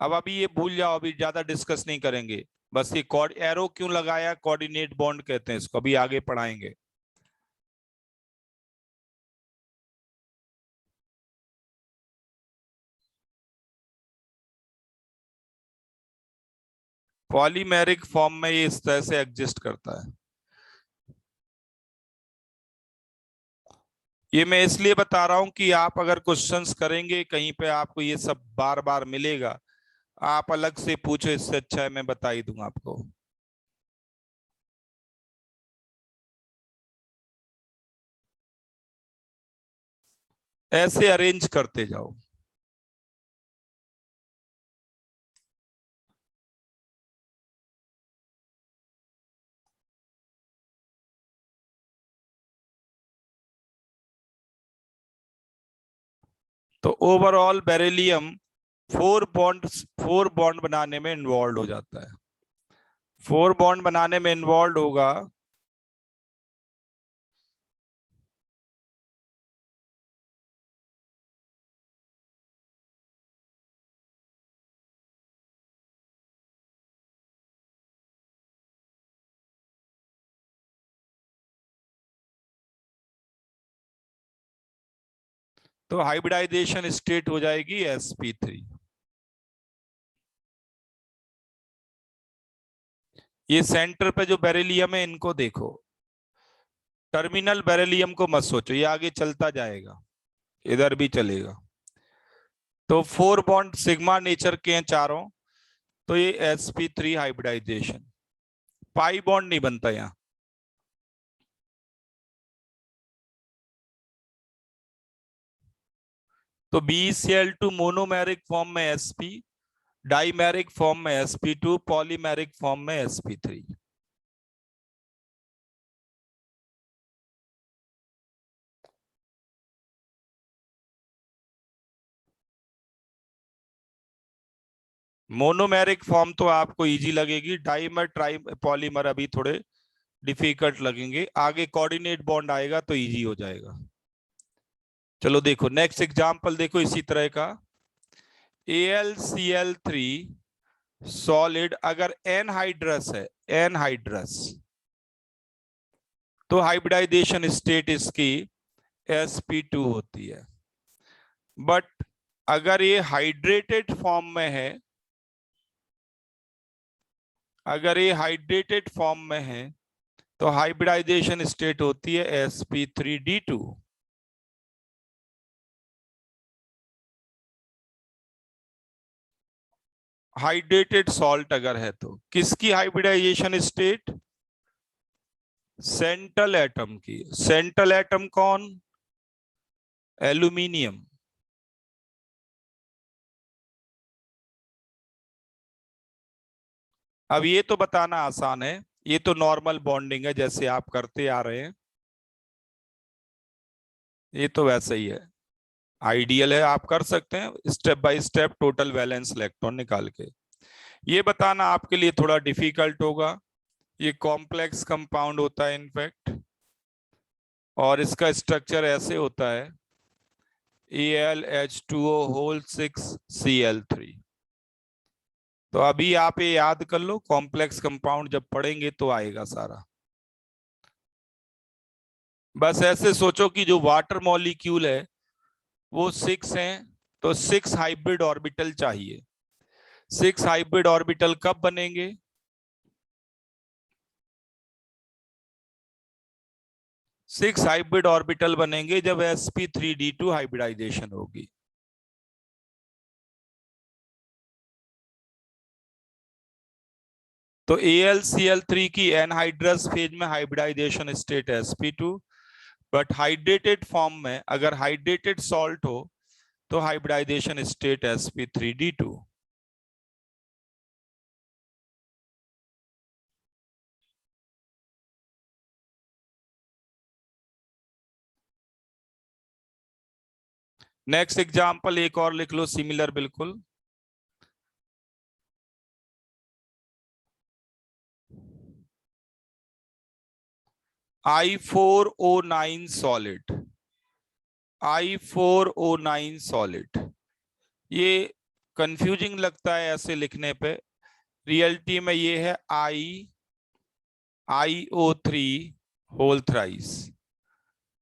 अब अभी ये भूल जाओ, अभी ज्यादा डिस्कस नहीं करेंगे। बस ये एरो क्यों लगाया, कोऑर्डिनेट बॉन्ड कहते हैं इसको, अभी आगे पढ़ाएंगे। पॉलीमेरिक फॉर्म में ये इस तरह से एग्जिस्ट करता है। ये मैं इसलिए बता रहा हूं कि आप अगर क्वेश्चंस करेंगे कहीं पे, आपको ये सब बार बार मिलेगा, आप अलग से पूछो, इससे अच्छा है मैं बता ही दूंगा आपको। ऐसे अरेंज करते जाओ। तो ओवरऑल बेरिलियम 4 बॉन्ड बनाने में इन्वॉल्व हो जाता है। 4 बॉन्ड बनाने में इन्वॉल्व होगा, तो हाइब्रिडाइजेशन स्टेट हो जाएगी sp3। ये सेंटर पे जो बेरिलियम है इनको देखो, टर्मिनल बेरिलियम को मत सोचो, ये आगे चलता जाएगा, इधर भी चलेगा। तो 4 बॉन्ड सिग्मा नेचर के हैं चारों, तो ये sp3 हाइब्रिडाइजेशन, पाई बॉन्ड नहीं बनता यहां। तो BeCl2 मोनोमेरिक फॉर्म में sp, डाइमेरिक फॉर्म में sp2, पॉलीमेरिक फॉर्म में sp3। मोनोमेरिक फॉर्म तो आपको इजी लगेगी, डाइमर ट्राई पॉलीमर अभी थोड़े डिफिकल्ट लगेंगे, आगे कोऑर्डिनेट बॉन्ड आएगा तो इजी हो जाएगा। चलो देखो नेक्स्ट एग्जांपल देखो इसी तरह का। AlCl3 सॉलिड अगर एनहाइड्रस है, एनहाइड्रस, तो हाइब्रिडाइजेशन स्टेट इसकी sp2 होती है। बट अगर ये हाइड्रेटेड फॉर्म में है, अगर ये हाइड्रेटेड फॉर्म में है तो हाइब्रिडाइजेशन स्टेट होती है sp3d2। हाइड्रेटेड सॉल्ट अगर है तो किसकी हाइब्रिडाइजेशन स्टेट? सेंट्रल एटम की। सेंट्रल एटम कौन? एल्यूमिनियम। अब ये तो बताना आसान है, ये तो नॉर्मल बॉन्डिंग है जैसे आप करते आ रहे हैं, ये तो वैसे ही है, आइडियल है, आप कर सकते हैं step by step total valence electron निकाल के। ये बताना आपके लिए थोड़ा डिफिकल्ट होगा, ये कॉम्प्लेक्स कंपाउंड होता है इनफैक्ट, और इसका स्ट्रक्चर ऐसे होता है AlH2O होल 6Cl3। तो अभी आप ये याद कर लो, कॉम्प्लेक्स कंपाउंड जब पढ़ेंगे तो आएगा सारा। बस ऐसे सोचो कि जो वाटर मॉलिक्यूल है वो 6 हैं, तो 6 हाइब्रिड ऑर्बिटल चाहिए। 6 हाइब्रिड ऑर्बिटल कब बनेंगे? सिक्स हाइब्रिड ऑर्बिटल बनेंगे जब sp3d2 हाइब्रिडाइजेशन होगी। तो AlCl3 की एनहाइड्रस फेज में hybridisation state sp2, but hydrated form में अगर हाइड्रेटेड सॉल्ट हो तो hybridisation state sp3d2। Next example एक और लिख लो सिमिलर बिल्कुल। I4O9 सॉलिड, I4O9 सॉलिड, ये कंफ्यूजिंग लगता है ऐसे लिखने पे, रियलिटी में ये है IO3 होल थ्राइस,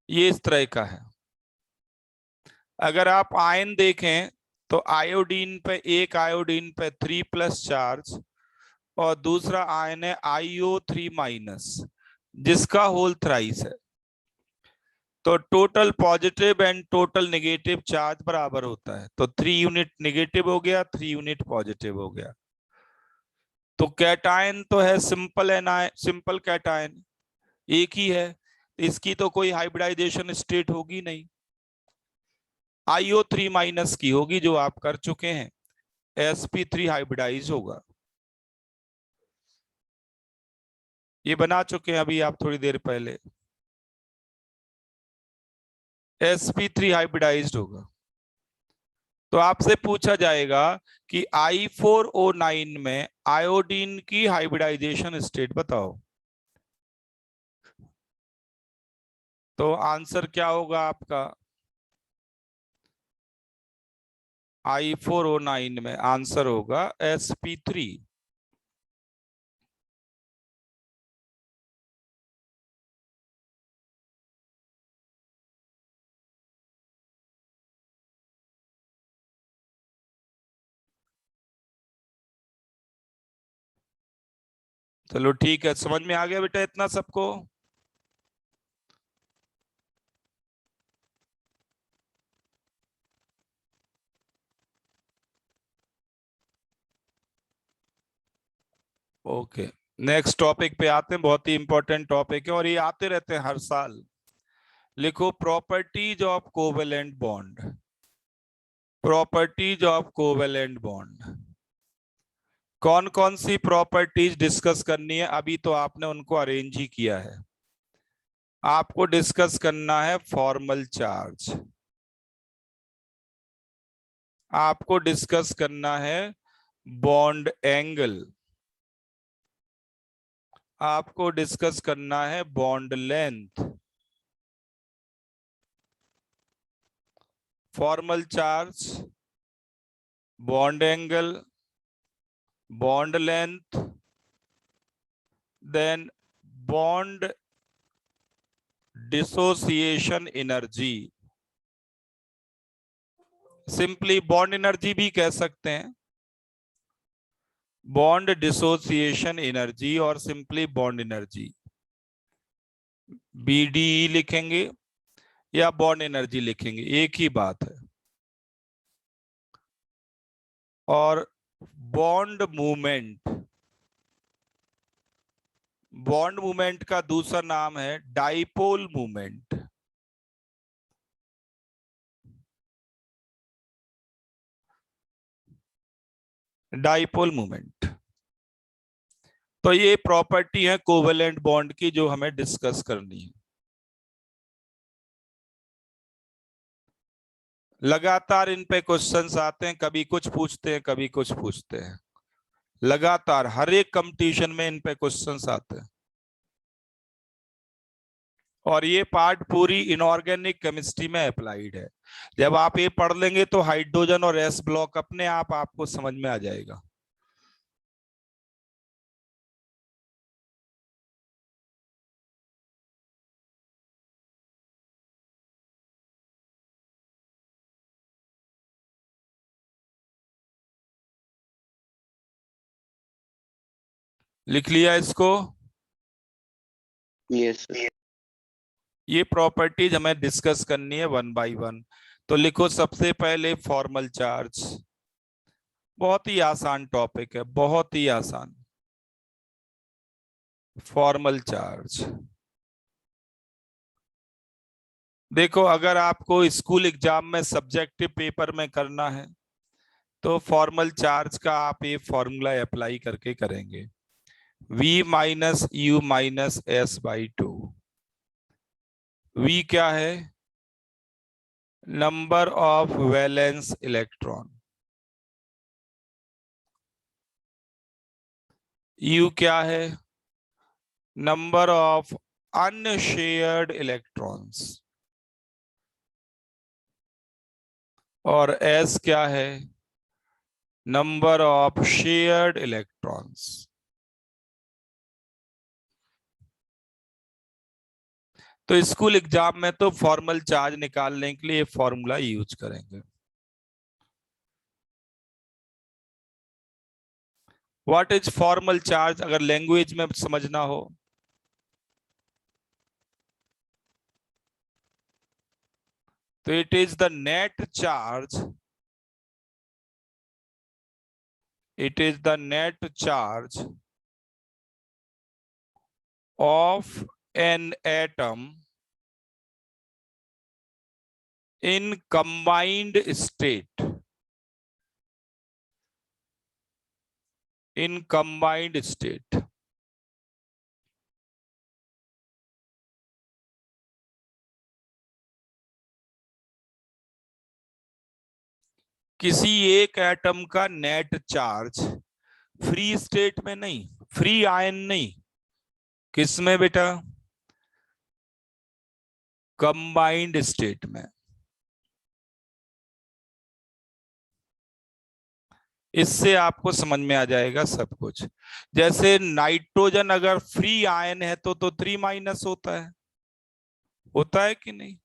ये इस तरह का है। अगर आप आयन देखें तो आयोडीन पे, एक आयोडीन पे 3+ चार्ज और दूसरा आयन है IO3- जिसका होल थ्राइस है, तो total positive and total negative charge बराबर होता है, तो 3 यूनिट नेगेटिव हो गया, 3 यूनिट पॉजिटिव हो गया। तो कैटायन तो है सिंपल एनायन, सिंपल कैटायन एक ही है, इसकी तो कोई हाइब्रिडाइजेशन स्टेट होगी नहीं, IO3- की होगी जो आप कर चुके हैं, sp3 हाइब्रिडाइज होगा, ये बना चुके हैं अभी आप थोड़ी देर पहले, sp3 हाइब्रिडाइज्ड होगा। तो आपसे पूछा जाएगा कि I4O9 में आयोडीन की हाइब्रिडाइजेशन स्टेट बताओ, तो आंसर क्या होगा आपका? I4O9 में आंसर होगा sp3। चलो ठीक है, समझ में आ गया बेटा इतना सबको? ओके, नेक्स्ट टॉपिक पे आते हैं। बहुत ही इंपॉर्टेंट टॉपिक है और ये आते रहते हैं हर साल। लिखो properties of covalent bond. Properties of covalent bond. कौन कौन सी प्रॉपर्टीज डिस्कस करनी है? अभी तो आपने उनको अरेंज ही किया है। आपको डिस्कस करना है फॉर्मल चार्ज, आपको डिस्कस करना है बॉन्ड एंगल, आपको डिस्कस करना है bond length. Formal charge, bond angle, bond length, then bond dissociation energy. Simply bond energy भी कह सकते हैं, बॉन्ड डिसोसिएशन एनर्जी और सिंपली बॉन्ड एनर्जी, बीडीई लिखेंगे या बॉन्ड एनर्जी लिखेंगे, एक ही बात है। और बॉन्ड मूवमेंट, बॉन्ड मूवमेंट का दूसरा नाम है डाइपोल मूवमेंट। Dipole movement. तो ये प्रॉपर्टी है कोवेलेंट बॉन्ड की जो हमें डिस्कस करनी है। लगातार इन पे क्वेश्चंस आते हैं, कभी कुछ पूछते हैं कभी कुछ पूछते हैं। लगातार हर एक कंपटीशन में इन पे क्वेश्चंस आते हैं। और ये पार्ट पूरी इनऑर्गेनिक केमिस्ट्री में अप्लाइड है। जब आप ये पढ़ लेंगे तो हाइड्रोजन और एस ब्लॉक अपने आप आपको समझ में आ जाएगा। लिख लिया इसको? Yes, sir. ये प्रॉपर्टीज हमें डिस्कस करनी है वन बाय वन। तो लिखो सबसे पहले फॉर्मल चार्ज। बहुत ही आसान टॉपिक है, बहुत ही आसान। फॉर्मल चार्ज देखो, अगर आपको स्कूल एग्जाम में सब्जेक्टिव पेपर में करना है तो फॉर्मल चार्ज का आप ये फॉर्मूला अप्लाई करके करेंगे, V minus you minus S by two. V क्या है? Number of valence electron. U क्या है? Number of unshared electrons. और S क्या है? Number of shared electrons. तो स्कूल एग्जाम में तो फॉर्मल चार्ज निकालने के लिए फॉर्मूला यूज करेंगे। व्हाट इज फॉर्मल चार्ज अगर लैंग्वेज में समझना हो? तो it is the net charge, it is the net charge of an atom in combined state, in combined state। किसी एक एटम का नेट चार्ज फ्री स्टेट में नहीं, फ्री आयन नहीं, किसमें बेटा? कंबाइंड स्टेट में। इससे आपको समझ में आ जाएगा सब कुछ। जैसे नाइट्रोजन अगर फ्री आयन है तो 3 माइनस होता है कि नहीं?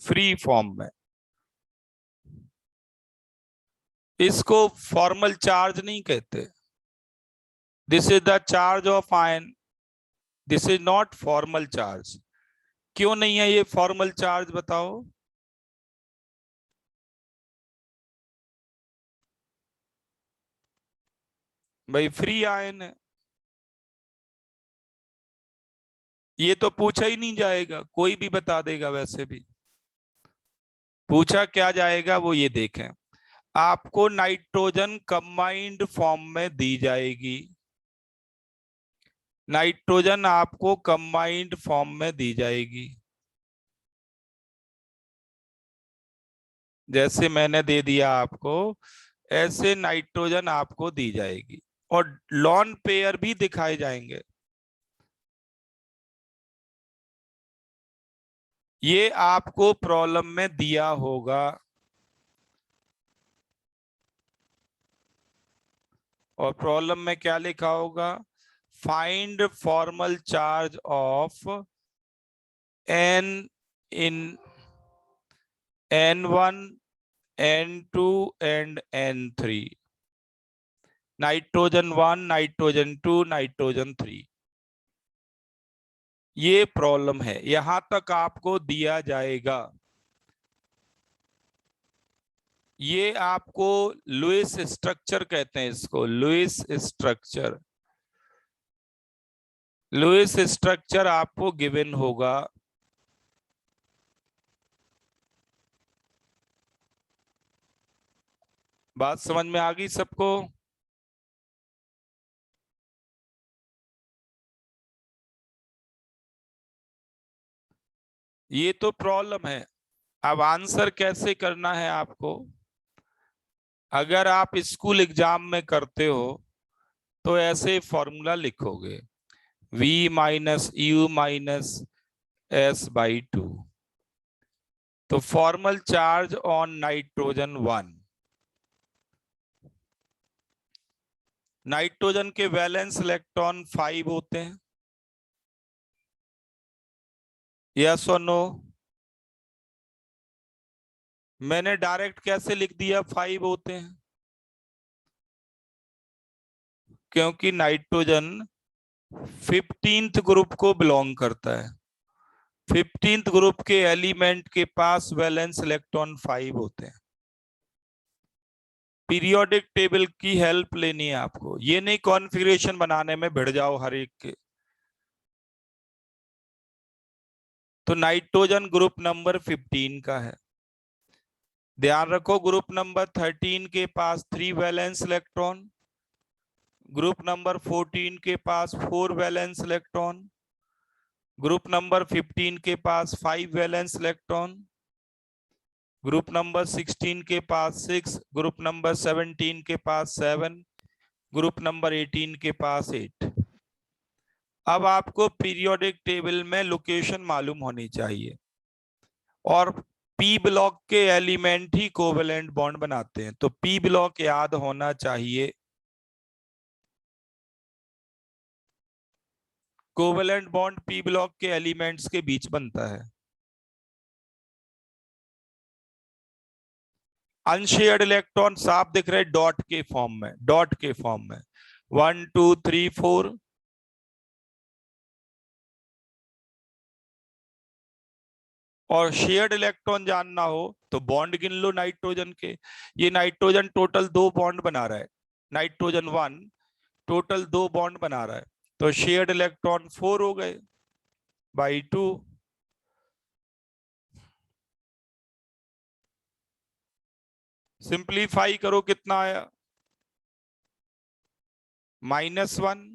फ्री फॉर्म में। इसको फॉर्मल चार्ज नहीं कहते। This is the charge of ion, this is not formal charge. क्यों नहीं है ये फॉर्मल चार्ज बताओ? भाई फ्री आयन है, ये तो पूछा ही नहीं जाएगा, कोई भी बता देगा। वैसे भी पूछा क्या जाएगा वो ये देखें। आपको नाइट्रोजन कंबाइंड फॉर्म में दी जाएगी, नाइट्रोजन आपको कंबाइंड फॉर्म में दी जाएगी, जैसे मैंने दे दिया आपको, ऐसे नाइट्रोजन आपको दी जाएगी और लॉन पेयर भी दिखाए जाएंगे। ये आपको प्रॉब्लम में दिया होगा, और प्रॉब्लम में क्या लिखा होगा, find formal charge of N in N1 N2 and N3, nitrogen 1 nitrogen 2 nitrogen 3। ये प्रॉब्लम है, यहां तक आपको दिया जाएगा। ये आपको लुईस स्ट्रक्चर कहते हैं, इसको लुईस स्ट्रक्चर। लुईस स्ट्रक्चर आपको गिवन होगा। बात समझ में आ गई सबको? ये तो प्रॉब्लम है। अब आंसर कैसे करना है आपको, अगर आप स्कूल एग्जाम में करते हो तो ऐसे फॉर्मूला लिखोगे, V minus you minus S by 2। तो formal charge on nitrogen 1, nitrogen के वैलेंस इलेक्ट्रॉन 5 होते हैं, यस और नो? मैंने डायरेक्ट कैसे लिख दिया 5 होते हैं, क्योंकि नाइट्रोजन 15th ग्रुप को बिलोंग करता है। 15th ग्रुप के एलिमेंट के पास वैलेंस इलेक्ट्रॉन 5 होते हैं। पीरियोडिक टेबल की हेल्प लेनी है आपको, ये नहीं कॉन्फ़िगरेशन बनाने में भिड़ जाओ हर एक के। तो नाइट्रोजन ग्रुप नंबर 15 का है। ध्यान रखो, ग्रुप नंबर 13 के पास 3 वैलेंस इलेक्ट्रॉन, ग्रुप नंबर 14 के पास 4 वैलेंस इलेक्ट्रॉन, ग्रुप नंबर 15 के पास 5 वैलेंस इलेक्ट्रॉन, ग्रुप नंबर 16 के पास 6, ग्रुप नंबर 17 के पास 7, ग्रुप नंबर 18 के पास 8। अब आपको पीरियोडिक टेबल में लोकेशन मालूम होनी चाहिए, और पी ब्लॉक के एलिमेंट ही कोवेलेंट बॉन्ड बनाते हैं, तो पी ब्लॉक याद होना चाहिए। कोवेलेंट बॉन्ड पी ब्लॉक के एलिमेंट्स के बीच बनता है। अनशेयर्ड इलेक्ट्रॉन साफ दिख रहे डॉट के फॉर्म में, डॉट के फॉर्म में 1 2 3 4। और शेयर्ड इलेक्ट्रॉन जानना हो तो बॉन्ड गिन लो नाइट्रोजन के। ये नाइट्रोजन टोटल 2 बॉन्ड बना रहा है, नाइट्रोजन 1 टोटल 2 बॉन्ड बना रहा है, तो शेयर्ड इलेक्ट्रॉन 4 हो गए बाई 2। सिंप्लीफाई करो, कितना आया, -1।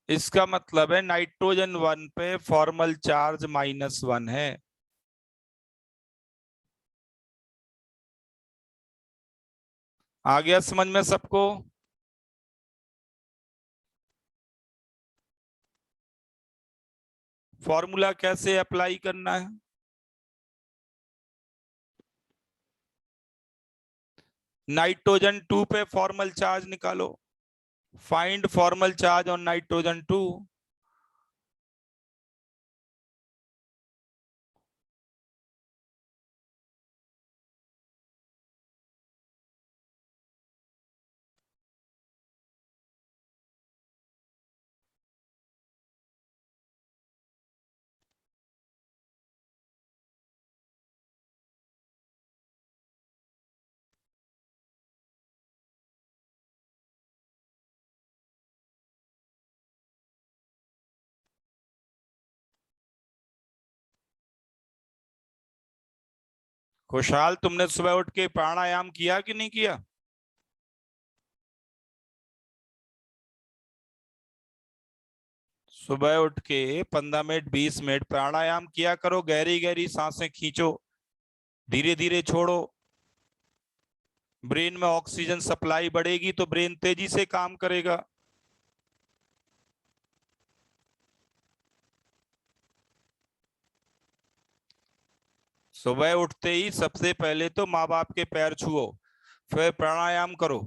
इसका मतलब है नाइट्रोजन 1 पे फॉर्मल चार्ज -1 है। आ गया समझ में सबको? फॉर्मूला कैसे अप्लाई करना है, नाइट्रोजन 2 पे फॉर्मल चार्ज निकालो, find formal charge on nitrogen 2। खुशहाल, तुमने सुबह उठ के प्राणायाम किया कि नहीं किया? सुबह उठ के 15 मिनट 20 मिनट प्राणायाम किया करो, गहरी गहरी सांसें खींचो, धीरे धीरे छोड़ो। ब्रेन में ऑक्सीजन सप्लाई बढ़ेगी तो ब्रेन तेजी से काम करेगा। सुबह उठते ही सबसे पहले तो माँ बाप के पैर छुओ, फिर प्राणायाम करो।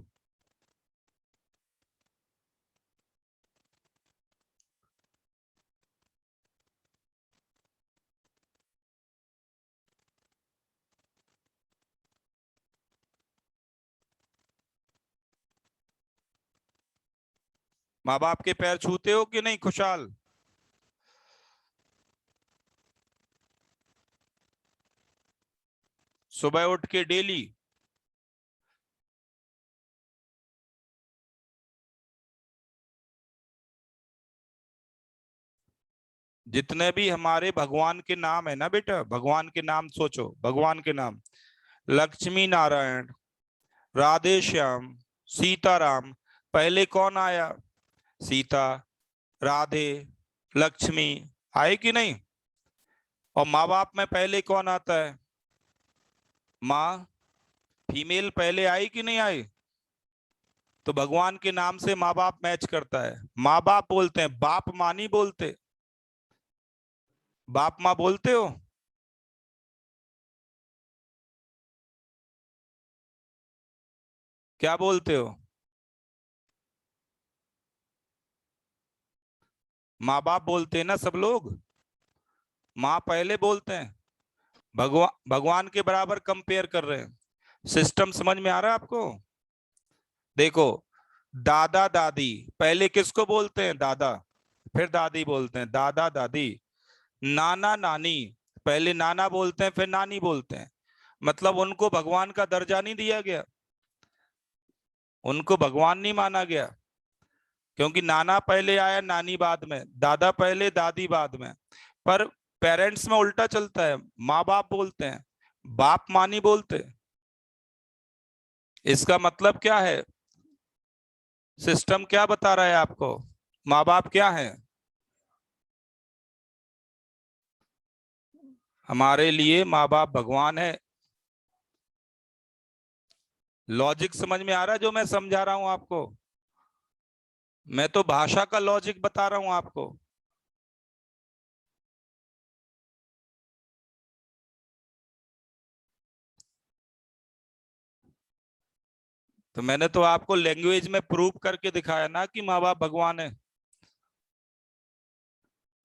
माँ बाप के पैर छूते हो कि नहीं खुशहाल? सुबह उठ के डेली? जितने भी हमारे भगवान के नाम है ना बेटा, भगवान के नाम सोचो, भगवान के नाम, लक्ष्मी नारायण, राधे श्याम, सीताराम, पहले कौन आया? सीता, राधे, लक्ष्मी, आए कि नहीं? और माँ बाप में पहले कौन आता है? माँ, फीमेल पहले आई कि नहीं आई? तो भगवान के नाम से माँ बाप मैच करता है। माँ बाप बोलते हैं, बाप माँ नहीं बोलते। बाप माँ बोलते हो? क्या बोलते हो? माँ बाप बोलते हैं ना सब लोग, माँ पहले बोलते हैं। भगवान के बराबर कंपेयर कर रहे हैं। सिस्टम समझ में आ रहा है आपको? देखो, दादा दादी पहले किसको बोलते हैं? दादा, फिर दादी बोलते हैं, दादा दादी। नाना नानी पहले नाना बोलते हैं, फिर नानी बोलते हैं। मतलब उनको भगवान का दर्जा नहीं दिया गया, उनको भगवान नहीं माना गया, क्योंकि नाना पहले आया, नानी बाद में, दादा पहले, दादी बाद में। पर पेरेंट्स में उल्टा चलता है, माँ बाप बोलते हैं, बाप माँ नहीं बोलते। इसका मतलब क्या है? सिस्टम क्या बता रहा है आपको? माँ बाप क्या है हमारे लिए? माँ बाप भगवान है। लॉजिक समझ में आ रहा है जो मैं समझा रहा हूं आपको? मैं तो भाषा का लॉजिक बता रहा हूं आपको। तो मैंने तो आपको लैंग्वेज में प्रूव करके दिखाया ना कि माँ बाप भगवान है।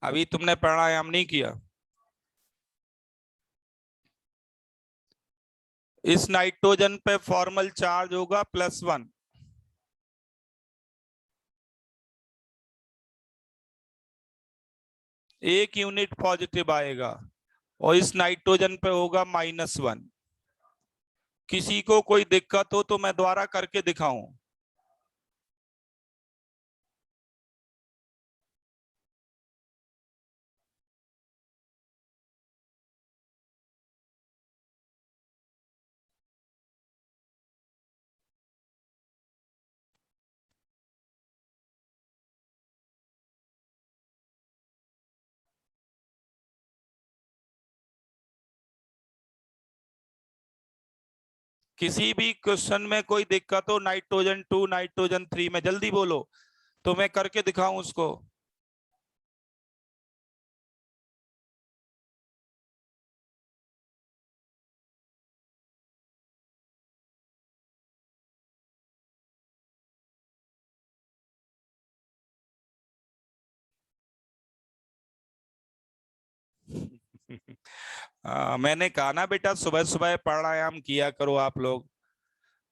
अभी तुमने प्राणायाम नहीं किया। इस नाइट्रोजन पे फॉर्मल चार्ज होगा +1। एक यूनिट पॉजिटिव आएगा और इस नाइट्रोजन पे होगा -1। किसी को कोई दिक्कत हो तो मैं दोबारा करके दिखाऊं? किसी भी क्वेश्चन में कोई दिक्कत हो, नाइट्रोजन 2 नाइट्रोजन 3 में, जल्दी बोलो तो मैं करके दिखाऊं उसको। मैंने कहा ना बेटा, सुबह सुबह प्राणायाम किया करो आप लोग।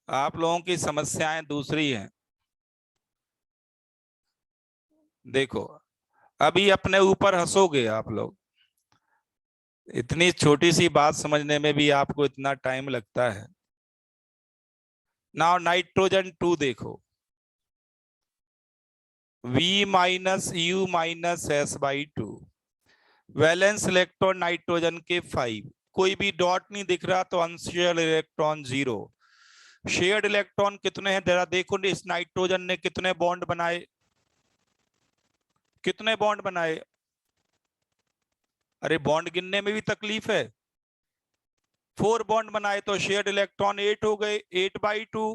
आप लोगों की समस्याएं दूसरी हैं। देखो, अभी अपने ऊपर हंसोगे आप लोग, इतनी छोटी सी बात समझने में भी आपको इतना टाइम लगता है। नाउ नाइट्रोजन 2 देखो, V - U - S/2, valence electron nitrogen के 5, कोई भी डॉट नहीं दिख रहा तो अनशेयर्ड इलेक्ट्रॉन 0। शेयर्ड इलेक्ट्रॉन कितने हैं जरा देखो, इस नाइट्रोजन ने कितने बॉन्ड बनाए, कितने बॉन्ड बनाए? अरे बॉन्ड गिनने में भी तकलीफ है। 4 बॉन्ड बनाए तो शेयर्ड इलेक्ट्रॉन 8 हो गए, 8/2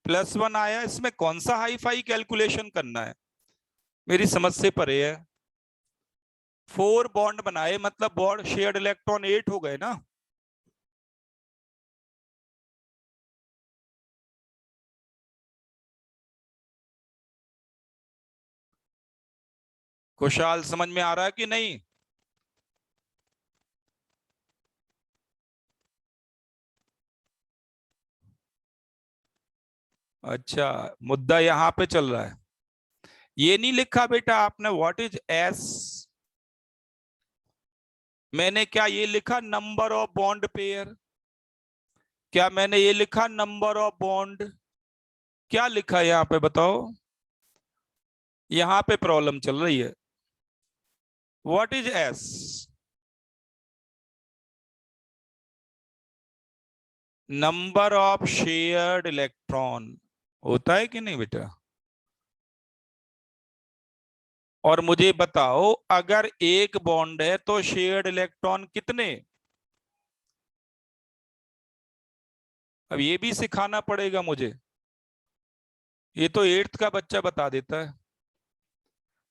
+1 आया। इसमें कौन सा हाई फाई कैलकुलेशन करना है, मेरी समझ से परे है। 4 बॉन्ड बनाए मतलब बॉन्ड शेयर्ड इलेक्ट्रॉन 8 हो गए ना। खुशहाल समझ में आ रहा है कि नहीं? अच्छा, मुद्दा यहां पे चल रहा है। ये नहीं लिखा बेटा आपने व्हाट इज एस, मैंने क्या ये लिखा नंबर ऑफ बॉन्ड पेयर? क्या मैंने ये लिखा नंबर ऑफ बॉन्ड? क्या लिखा यहां पे बताओ? यहां पे प्रॉब्लम चल रही है। What is S? Number of shared electron होता है कि नहीं बेटा? और मुझे बताओ अगर एक बॉन्ड है तो शेयर्ड इलेक्ट्रॉन कितने? अब ये भी सिखाना पड़ेगा मुझे, ये तो 8th का बच्चा बता देता है।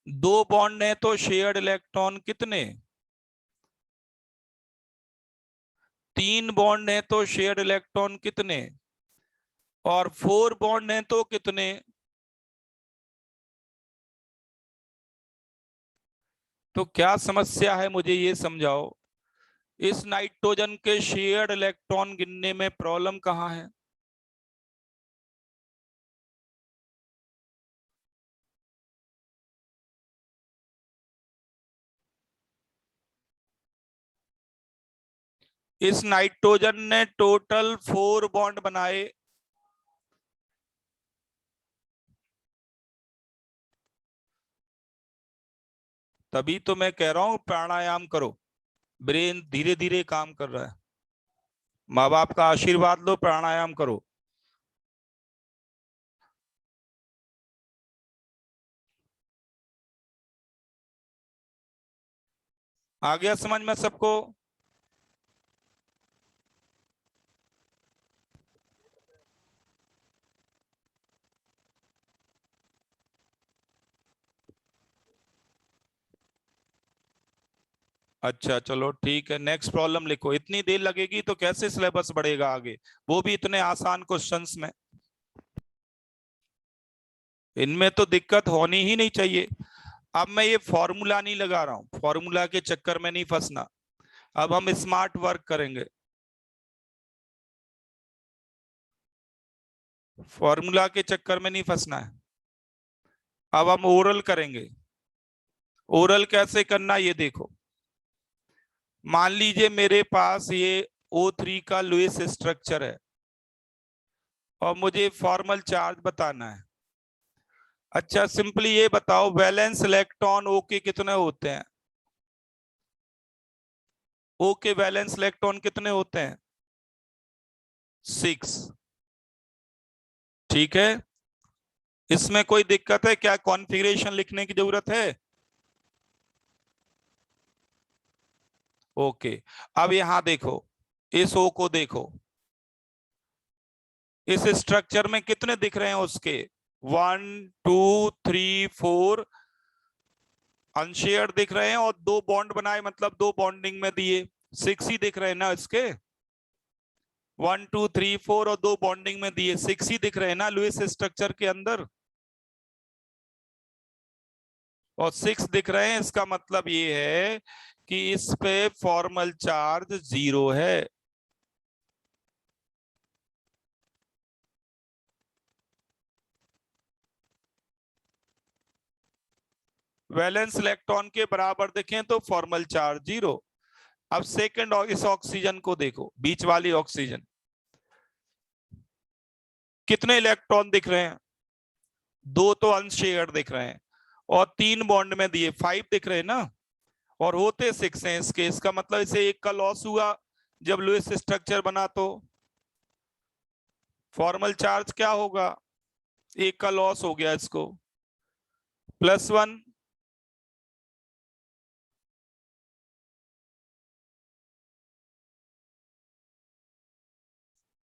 2 बॉन्ड है तो शेयर्ड इलेक्ट्रॉन कितने? 3 बॉन्ड है तो शेयर्ड इलेक्ट्रॉन कितने? और 4 बॉन्ड है तो कितने? तो क्या समस्या है मुझे ये समझाओ। इस नाइट्रोजन के शेयर्ड इलेक्ट्रॉन गिनने में प्रॉब्लम कहां है? इस नाइट्रोजन ने टोटल 4 बॉन्ड बनाए, तभी तो मैं कह रहा हूं प्राणायाम करो, ब्रेन धीरे धीरे काम कर रहा है। माँ बाप का आशीर्वाद लो, प्राणायाम करो। आ गया समझ में सबको? अच्छा चलो ठीक है, नेक्स्ट प्रॉब्लम लिखो। इतनी देर लगेगी तो कैसे सिलेबस बढ़ेगा आगे, वो भी इतने आसान क्वेश्चंस में। इनमें तो दिक्कत होनी ही नहीं चाहिए। अब मैं ये फॉर्मूला नहीं लगा रहा हूं, फॉर्मूला के चक्कर में नहीं फंसना। अब हम स्मार्ट वर्क करेंगे, फॉर्मूला के चक्कर में नहीं फंसना है। अब हम ओरल करेंगे। ओरल कैसे करना ये देखो। मान लीजिए मेरे पास ये O3 का लुईस स्ट्रक्चर है और मुझे फॉर्मल चार्ज बताना है। अच्छा सिंपली ये बताओ वैलेंस इलेक्ट्रॉन O के कितने होते हैं? O के वैलेंस इलेक्ट्रॉन कितने होते हैं? 6। ठीक है, इसमें कोई दिक्कत है क्या? कॉन्फ़िगरेशन लिखने की जरूरत है? ओके। अब यहां देखो, इस O को देखो, इस स्ट्रक्चर में कितने दिख रहे हैं उसके? 1 2 3 4 अनशेयर्ड दिख रहे हैं और 2 बॉन्ड बनाए मतलब 2 बॉन्डिंग में दिए, 6 ही दिख रहे हैं ना इसके। 1 2 3 4 और 2 बॉन्डिंग में दिए, 6 ही दिख रहे हैं ना लुईस स्ट्रक्चर के अंदर। और 6 दिख रहे हैं, इसका मतलब ये है कि इस पे फॉर्मल चार्ज 0 है। वैलेंस इलेक्ट्रॉन के बराबर देखें तो फॉर्मल चार्ज 0। अब सेकंड इस ऑक्सीजन को देखो, बीच वाली ऑक्सीजन, कितने इलेक्ट्रॉन दिख रहे हैं? 2 तो अनशेयर्ड दिख रहे हैं और 3 बॉन्ड में दिए, 5 दिख रहे हैं ना। और होते 6 हैं इसके। इसका मतलब इसे एक का लॉस हुआ जब लुईस स्ट्रक्चर बना, तो फॉर्मल चार्ज क्या होगा, एक का लॉस हो गया इसको, +1।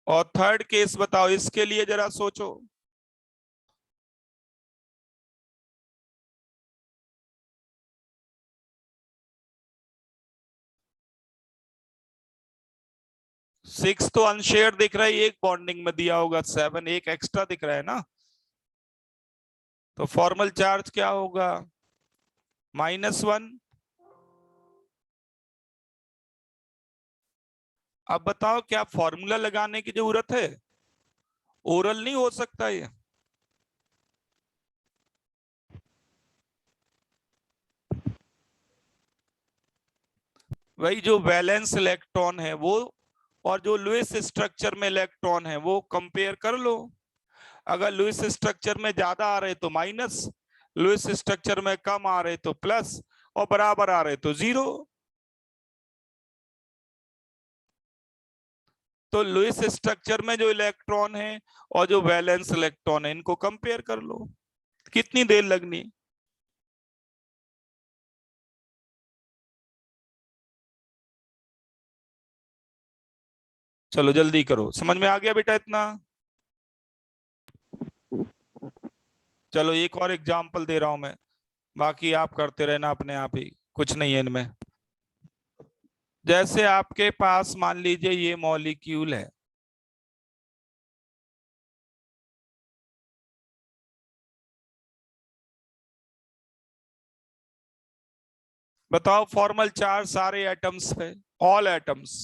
और थर्ड केस बताओ, इसके लिए जरा सोचो। सिक्स तो अनशेयर दिख रहा है, एक बॉन्डिंग में दिया होगा, 7 एक एक्स्ट्रा दिख रहा है ना, तो फॉर्मल चार्ज क्या होगा, -1। अब बताओ क्या फॉर्मूला लगाने की जरूरत है, ओरल नहीं हो सकता ये। वही जो वैलेंस इलेक्ट्रॉन है वो, और जो लुईस स्ट्रक्चर में इलेक्ट्रॉन है वो कंपेयर कर लो। अगर लुईस स्ट्रक्चर में ज्यादा आ रहे तो माइनस, लुईस स्ट्रक्चर में कम आ रहे तो प्लस, और बराबर आ रहे तो 0। तो लुईस स्ट्रक्चर में जो इलेक्ट्रॉन है और जो वैलेंस इलेक्ट्रॉन है, इनको कंपेयर कर लो। कितनी देर लगनी, चलो जल्दी करो। समझ में आ गया बेटा इतना? चलो एक और एग्जांपल दे रहा हूं मैं, बाकी आप करते रहना अपने आप ही, कुछ नहीं है इनमें। जैसे आपके पास मान लीजिए ये मॉलिक्यूल है, बताओ फॉर्मल चार्ज सारे एटम्स पे, ऑल एटम्स।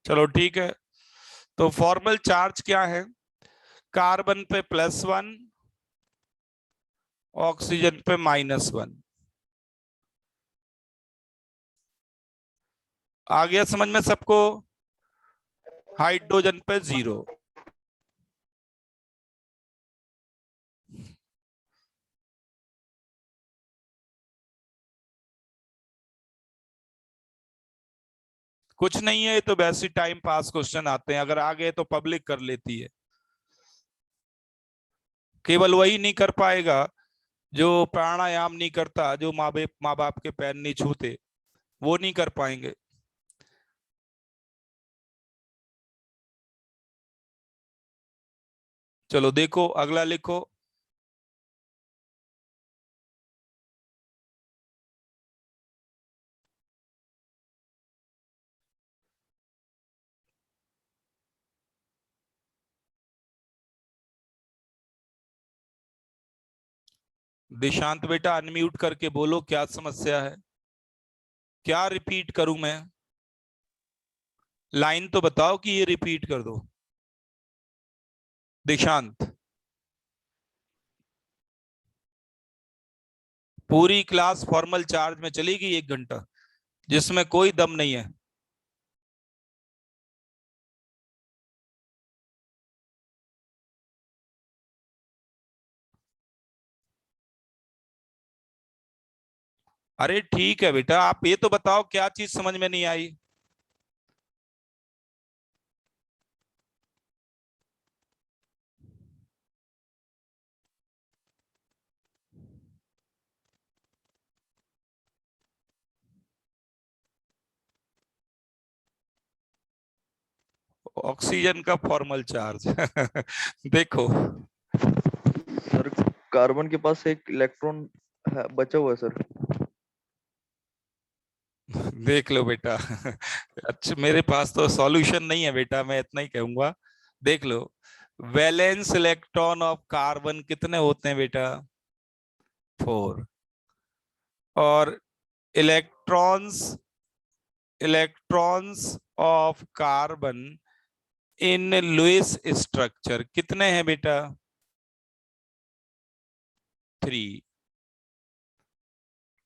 चलो ठीक है, तो फॉर्मल चार्ज क्या है, कार्बन पे +1, ऑक्सीजन पे -1। आ गया समझ में सबको? हाइड्रोजन पे 0। कुछ नहीं है, तो वैसे टाइम पास क्वेश्चन आते हैं, अगर आ गए तो पब्लिक कर लेती है। केवल वही नहीं कर पाएगा जो प्राणायाम नहीं करता, जो माँ बाप के पैर नहीं छूते, वो नहीं कर पाएंगे। चलो देखो अगला लिखो। दिशांत बेटा अनम्यूट करके बोलो, क्या समस्या है, क्या रिपीट करूं मैं, लाइन तो बताओ कि ये रिपीट कर दो। दिशांत, पूरी क्लास फॉर्मल चार्ज में चली गई 1 घंटा, जिसमें कोई दम नहीं है। अरे ठीक है बेटा, आप ये तो बताओ क्या चीज समझ में नहीं आई। ऑक्सीजन का फॉर्मल चार्ज देखो, सर कार्बन के पास एक इलेक्ट्रॉन है बचा हुआ है सर। देख लो बेटा अच्छा, मेरे पास तो सॉल्यूशन नहीं है बेटा, मैं इतना ही कहूंगा। देख लो, वैलेंस इलेक्ट्रॉन ऑफ कार्बन कितने होते हैं बेटा? 4। और electrons electrons of carbon in Lewis structure कितने हैं बेटा? 3।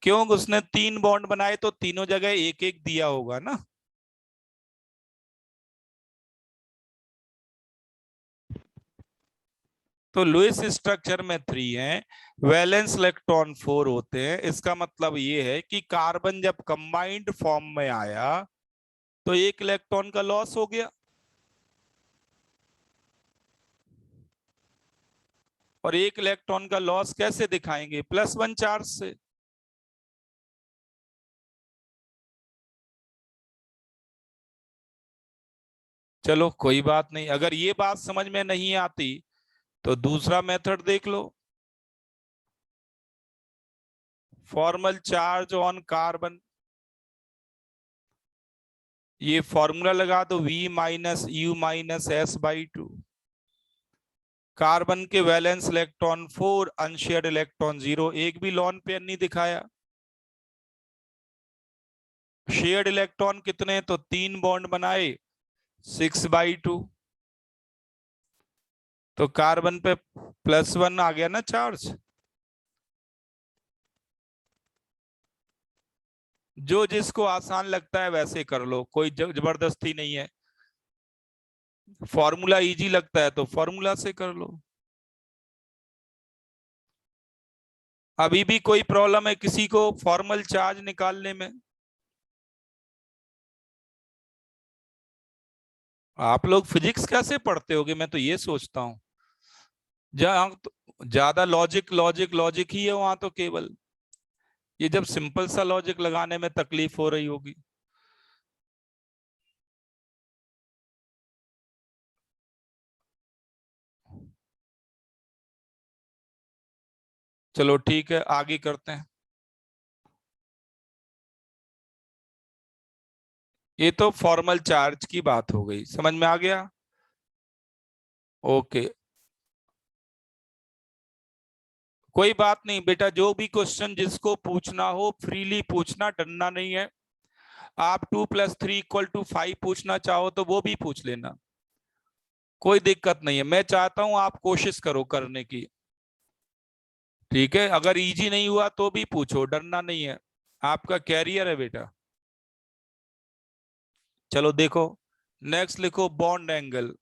क्यों? उसने 3 बॉन्ड बनाए तो तीनों जगह एक एक दिया होगा ना। तो लुईस स्ट्रक्चर में 3 हैं, वैलेंस इलेक्ट्रॉन 4 होते हैं। इसका मतलब ये है कि कार्बन जब कंबाइंड फॉर्म में आया तो एक इलेक्ट्रॉन का लॉस हो गया। और एक इलेक्ट्रॉन का लॉस कैसे दिखाएंगे? +1 चार्ज से। चलो कोई बात नहीं, अगर ये बात समझ में नहीं आती तो दूसरा मेथड देख लो। फॉर्मल चार्ज ऑन कार्बन, ये फॉर्मूला लगा दो, V-U-S/2। कार्बन के वैलेंस इलेक्ट्रॉन 4, अनशेयर्ड इलेक्ट्रॉन 0, एक भी लॉन पेयर नहीं दिखाया। शेयर्ड इलेक्ट्रॉन कितने? तो 3 बॉन्ड बनाए, 6/2। तो कार्बन पे +1 आ गया ना चार्ज। जो जिसको आसान लगता है वैसे कर लो, कोई जबरदस्ती नहीं है। फॉर्मूला इजी लगता है तो फॉर्मूला से कर लो। अभी भी कोई प्रॉब्लम है किसी को फॉर्मल चार्ज निकालने में? आप लोग फिजिक्स कैसे पढ़ते होगे, मैं तो ये सोचता हूँ। जहां तो ज्यादा लॉजिक लॉजिक लॉजिक ही है, वहां तो केवल ये जब सिंपल सा लॉजिक लगाने में तकलीफ हो रही होगी। चलो ठीक है, आगे करते हैं। ये तो फॉर्मल चार्ज की बात हो गई, समझ में आ गया? ओके, कोई बात नहीं बेटा, जो भी क्वेश्चन जिसको पूछना हो फ्रीली पूछना, डरना नहीं है। आप 2+3=5 पूछना चाहो तो वो भी पूछ लेना, कोई दिक्कत नहीं है। मैं चाहता हूं आप कोशिश करो करने की, ठीक है? अगर इजी नहीं हुआ तो भी पूछो, डरना नहीं है, आपका कैरियर है बेटा। चलो देखो, नेक्स्ट लिखो बॉन्ड एंगल।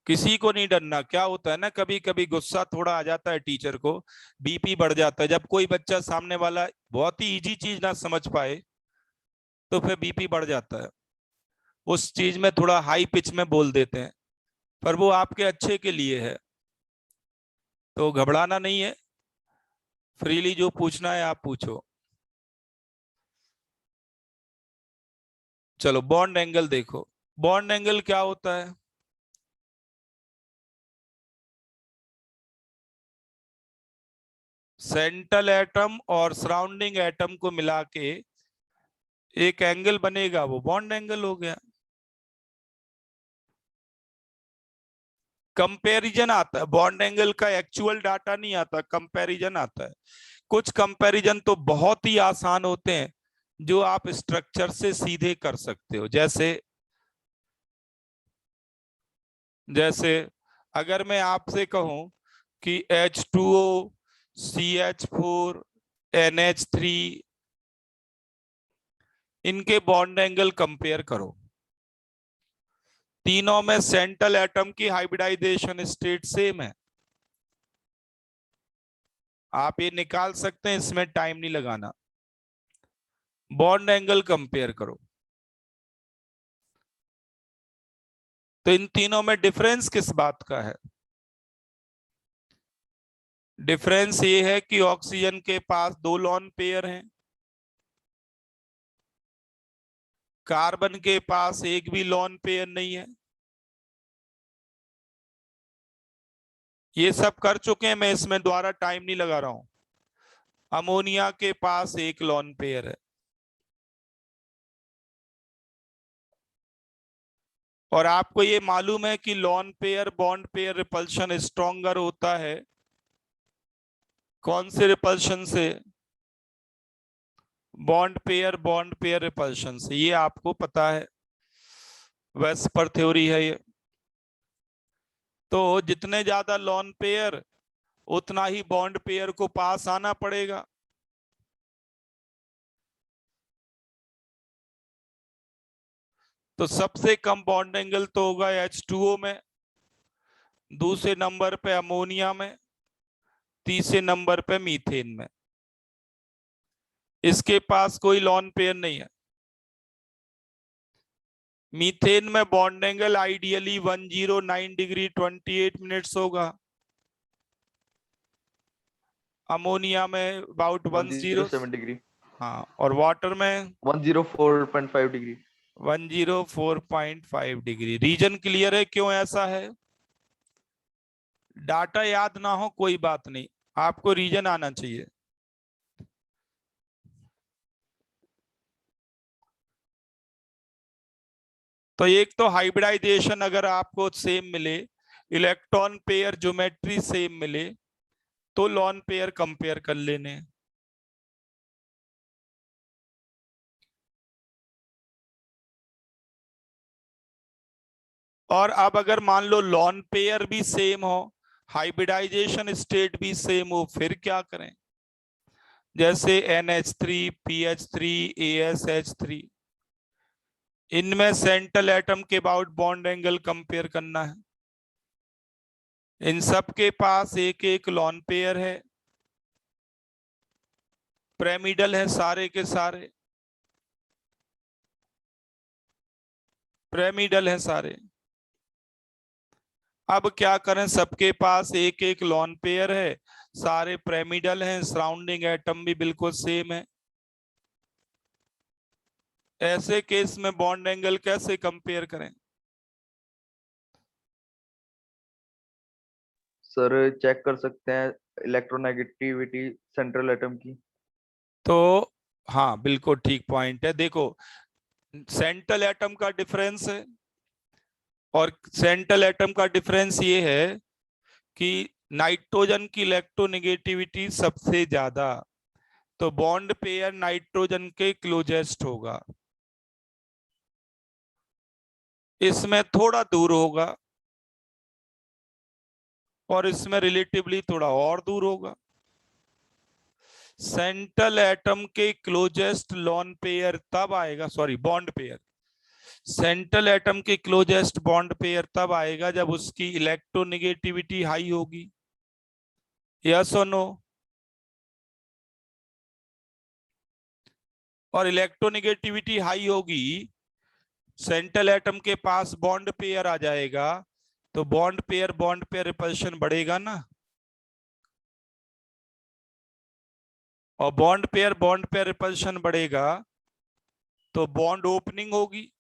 किसी को नहीं डरना। क्या होता है ना, कभी कभी गुस्सा थोड़ा आ जाता है टीचर को, बीपी बढ़ जाता है। जब कोई बच्चा सामने वाला बहुत ही इजी चीज ना समझ पाए तो फिर बीपी बढ़ जाता है। उस चीज में थोड़ा हाई पिच में बोल देते हैं, पर वो आपके अच्छे के लिए है, तो घबराना नहीं है। फ्रीली जो पूछना है आप पूछो। चलो बॉन्ड एंगल देखो। बॉन्ड एंगल क्या होता है? सेंट्रल एटम और सराउंडिंग एटम को मिला के एक एंगल बनेगा, वो बॉन्ड एंगल हो गया। कंपैरिजन आता है, बॉन्ड एंगल का एक्चुअल डाटा नहीं आता, कंपैरिजन आता है। कुछ कंपैरिजन तो बहुत ही आसान होते हैं जो आप स्ट्रक्चर से सीधे कर सकते हो। जैसे जैसे अगर मैं आपसे कहूं कि H2O CH4 NH3, इनके बॉन्ड एंगल कंपेयर करो, तीनों में सेंट्रल एटम की हाइब्रिडाइजेशन स्टेट सेम है। आप ये निकाल सकते हैं, इसमें टाइम नहीं लगाना। बॉन्ड एंगल कंपेयर करो, तो इन तीनों में डिफरेंस किस बात का है? डिफरेंस ये है कि ऑक्सीजन के पास 2 लोन पेयर हैं, कार्बन के पास एक भी लोन पेयर नहीं है। ये सब कर चुके हैं, मैं इसमें दोबारा टाइम नहीं लगा रहा हूं। अमोनिया के पास एक लोन पेयर है, और आपको ये मालूम है कि lone pair bond pair repulsion stronger होता है कौन से रिपल्शन से? बॉन्ड पेयर रिपल्शन से। ये आपको पता है, वेस्पर थ्योरी है ये। तो जितने ज्यादा लोन पेयर उतना ही बॉन्ड पेयर को पास आना पड़ेगा। तो सबसे कम बॉन्ड एंगल तो होगा H2O में, दूसरे नंबर पे अमोनिया में, तीसरे नंबर पे मीथेन में। इसके पास कोई लोन पेयर नहीं है। मीथेन में bond angle ideally 109 degree 28 minutes होगा, अमोनिया में अबाउट 107 डिग्री, हाँ, और वाटर में 104.5 डिग्री। 104.5 डिग्री। रीजन क्लियर है क्यों ऐसा है? डाटा याद ना हो कोई बात नहीं, आपको रीजन आना चाहिए। तो एक तो हाइब्रिडाइजेशन अगर आपको सेम मिले, इलेक्ट्रॉन पेयर ज्योमेट्री सेम मिले, तो लोन पेयर कंपेयर कर लेने। और अब अगर मान लो लोन पेयर भी सेम हो, हाइब्रिडाइजेशन स्टेट भी सेम हो, फिर क्या करें? जैसे NH3 PH3 ASH3, इनमें सेंट्रल एटम के अबाउट बॉन्ड एंगल कंपेयर करना है। इन सब के पास एक एक लोन पेयर है, पिरामिडल है सारे के सारे, पिरामिडल है सारे। अब क्या करें, सबके पास एक एक लोन पेयर है, सारे पिरामिडल हैं, सराउंडिंग एटम भी बिल्कुल सेम है। ऐसे केस में बॉन्ड एंगल कैसे कंपेयर करें? सर चेक कर सकते हैं इलेक्ट्रोनेगेटिविटी सेंट्रल एटम की। तो हाँ, बिल्कुल ठीक पॉइंट है। देखो, सेंट्रल एटम का डिफरेंस है, और सेंट्रल एटम का डिफरेंस ये है कि नाइट्रोजन की इलेक्ट्रोनेगेटिविटी सबसे ज्यादा, तो बॉन्ड पेयर नाइट्रोजन के क्लोजेस्ट होगा, इसमें थोड़ा दूर होगा, और इसमें रिलेटिवली थोड़ा और दूर होगा। सेंट्रल एटम के क्लोजेस्ट लोन पेयर तब आएगा, sorry bond pair, central atom के क्लोजेस्ट बॉन्ड पेयर तब आएगा जब उसकी इलेक्ट्रोनेगेटिविटी हाई होगी। यस और नो? और इलेक्ट्रोनेगेटिविटी हाई होगी, सेंट्रल एटम के पास बॉन्ड पेयर आ जाएगा, तो बॉन्ड पेयर रिपल्शन बढ़ेगा ना, और बॉन्ड पेयर रिपल्शन बढ़ेगा तो बॉन्ड ओपनिंग होगी।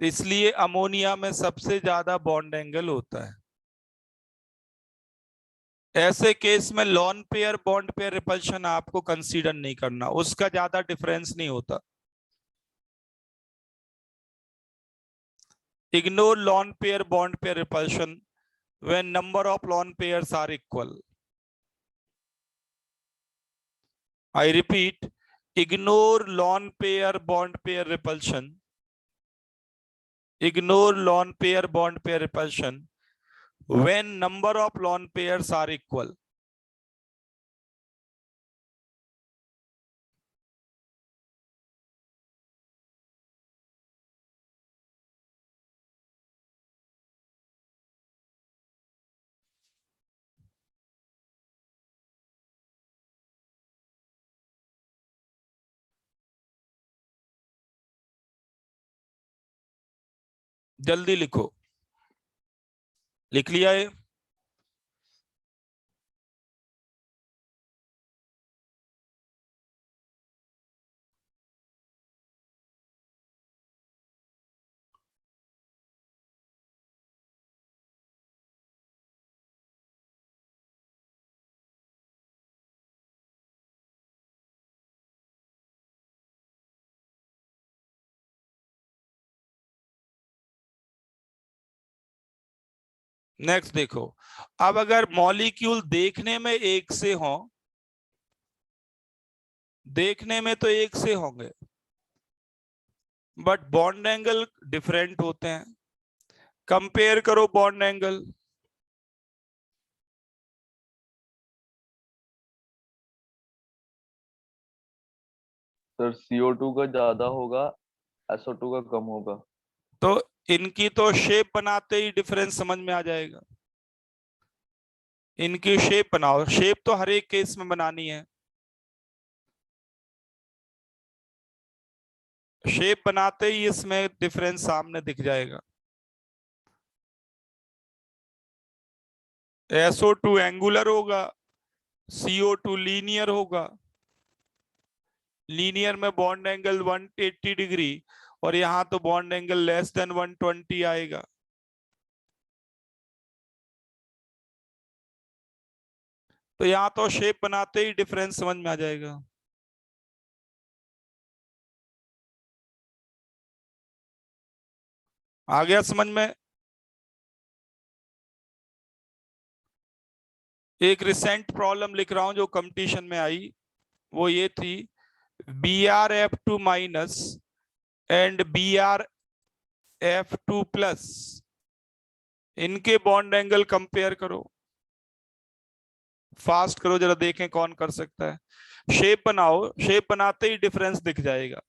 इसलिए अमोनिया में सबसे ज्यादा बॉन्ड एंगल होता है। ऐसे केस में lone pair bond pair repulsion आपको कंसीडर नहीं करना, उसका ज्यादा डिफरेंस नहीं होता। Ignore lone pair bond pair repulsion when number of lone pairs are equal. I repeat, ignore lone pair bond pair repulsion. Ignore lone pair bond pair repulsion when number of lone pairs are equal. जल्दी लिखो। लिख लिया है? Next देखो, अब अगर molecule देखने में एक से हो, देखने में तो एक से होंगे, बट बॉन्ड एंगल डिफरेंट होते हैं। कंपेयर करो बॉन्ड एंगल। सर CO2 का ज्यादा होगा, SO2 का कम होगा। तो इनकी तो शेप बनाते ही डिफरेंस समझ में आ जाएगा। इनकी शेप बनाओ, शेप तो हर एक केस में बनानी है। शेप बनाते ही इसमें डिफरेंस सामने दिख जाएगा। SO2 एंगुलर होगा, CO2 लीनियर होगा। लीनियर में बॉन्ड एंगल 180 डिग्री और यहां तो बॉन्ड एंगल लेस देन 120 आएगा। तो यहां तो शेप बनाते ही डिफरेंस समझ में आ जाएगा। आ गया समझ में? एक रिसेंट प्रॉब्लम लिख रहा हूं जो कंपटीशन में आई, वो ये थी, BrF2 minus and BrF2 plus, इनके बॉन्ड एंगल कंपेयर करो। फास्ट करो जरा, देखें कौन कर सकता है। शेप बनाओ, शेप बनाते ही डिफरेंस दिख जाएगा।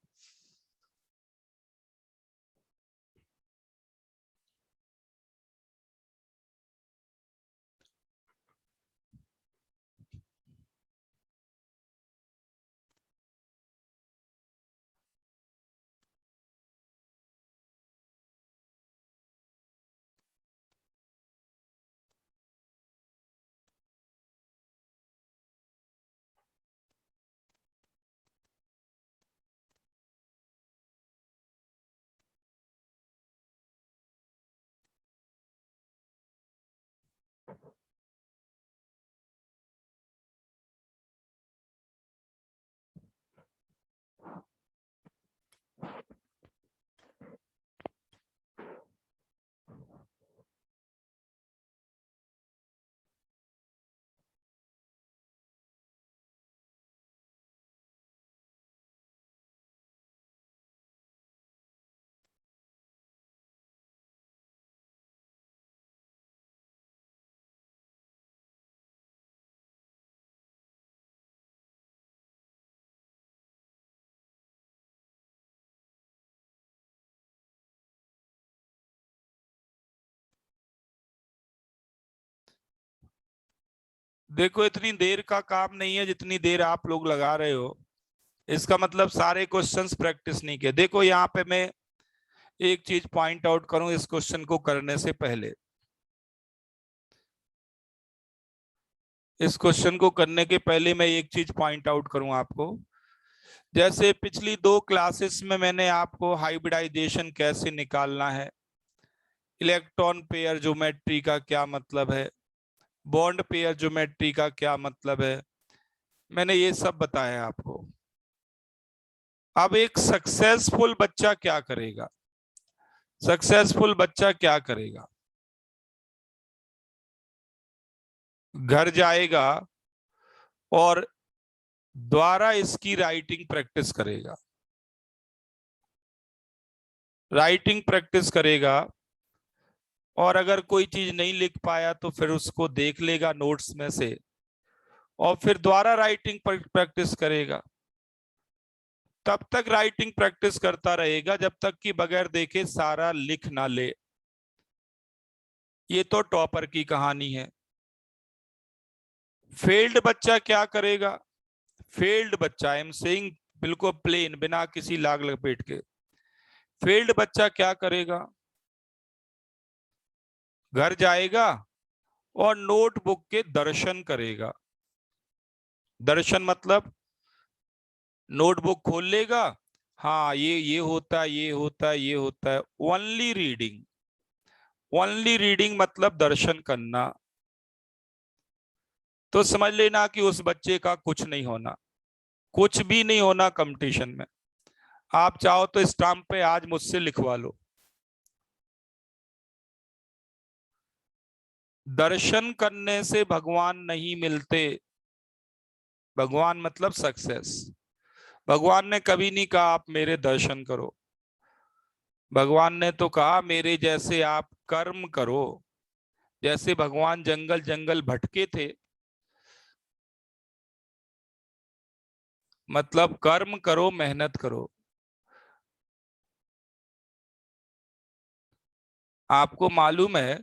देखो इतनी देर का काम नहीं है जितनी देर आप लोग लगा रहे हो। इसका मतलब सारे क्वेश्चंस प्रैक्टिस नहीं किए। देखो यहाँ पे मैं एक चीज पॉइंट आउट करूं इस क्वेश्चन को करने से पहले। इस क्वेश्चन को करने के पहले मैं एक चीज पॉइंट आउट करूं आपको। जैसे पिछली 2 क्लासेस में मैंने आपको हाइब्रिडाइजेशन कैसे निकालना है, इलेक्ट्रॉन पेयर ज्योमेट्री का क्या मतलब है, बॉन्ड पेयर ज्योमेट्री का क्या मतलब है, मैंने ये सब बताया आपको। अब एक सक्सेसफुल बच्चा क्या करेगा? सक्सेसफुल बच्चा क्या करेगा? घर जाएगा और द्वारा इसकी राइटिंग प्रैक्टिस करेगा। राइटिंग प्रैक्टिस करेगा और अगर कोई चीज नहीं लिख पाया तो फिर उसको देख लेगा नोट्स में से और फिर दोबारा राइटिंग प्रैक्टिस करेगा। तब तक राइटिंग प्रैक्टिस करता रहेगा जब तक कि बगैर देखे सारा लिख ना ले। ये तो टॉपर की कहानी है। फेल्ड बच्चा क्या करेगा? फेल्ड बच्चा, आई एम सेइंग बिल्कुल प्लेन, बिना किसी लाग लपेट के। फेल्ड बच्चा क्या करेगा? घर जाएगा और नोटबुक के दर्शन करेगा। दर्शन मतलब नोटबुक खोल लेगा, हाँ ये होता है, ये होता है, ये होता है। ओनली रीडिंग, ओनली रीडिंग मतलब दर्शन करना। तो समझ लेना कि उस बच्चे का कुछ नहीं होना, कुछ भी नहीं होना कंपटीशन में। आप चाहो तो स्टाम्प पे आज मुझसे लिखवा लो। दर्शन करने से भगवान नहीं मिलते। भगवान मतलब सक्सेस। भगवान ने कभी नहीं कहा आप मेरे दर्शन करो। भगवान ने तो कहा मेरे जैसे आप कर्म करो। जैसे भगवान जंगल जंगल भटके थे, मतलब कर्म करो, मेहनत करो। आपको मालूम है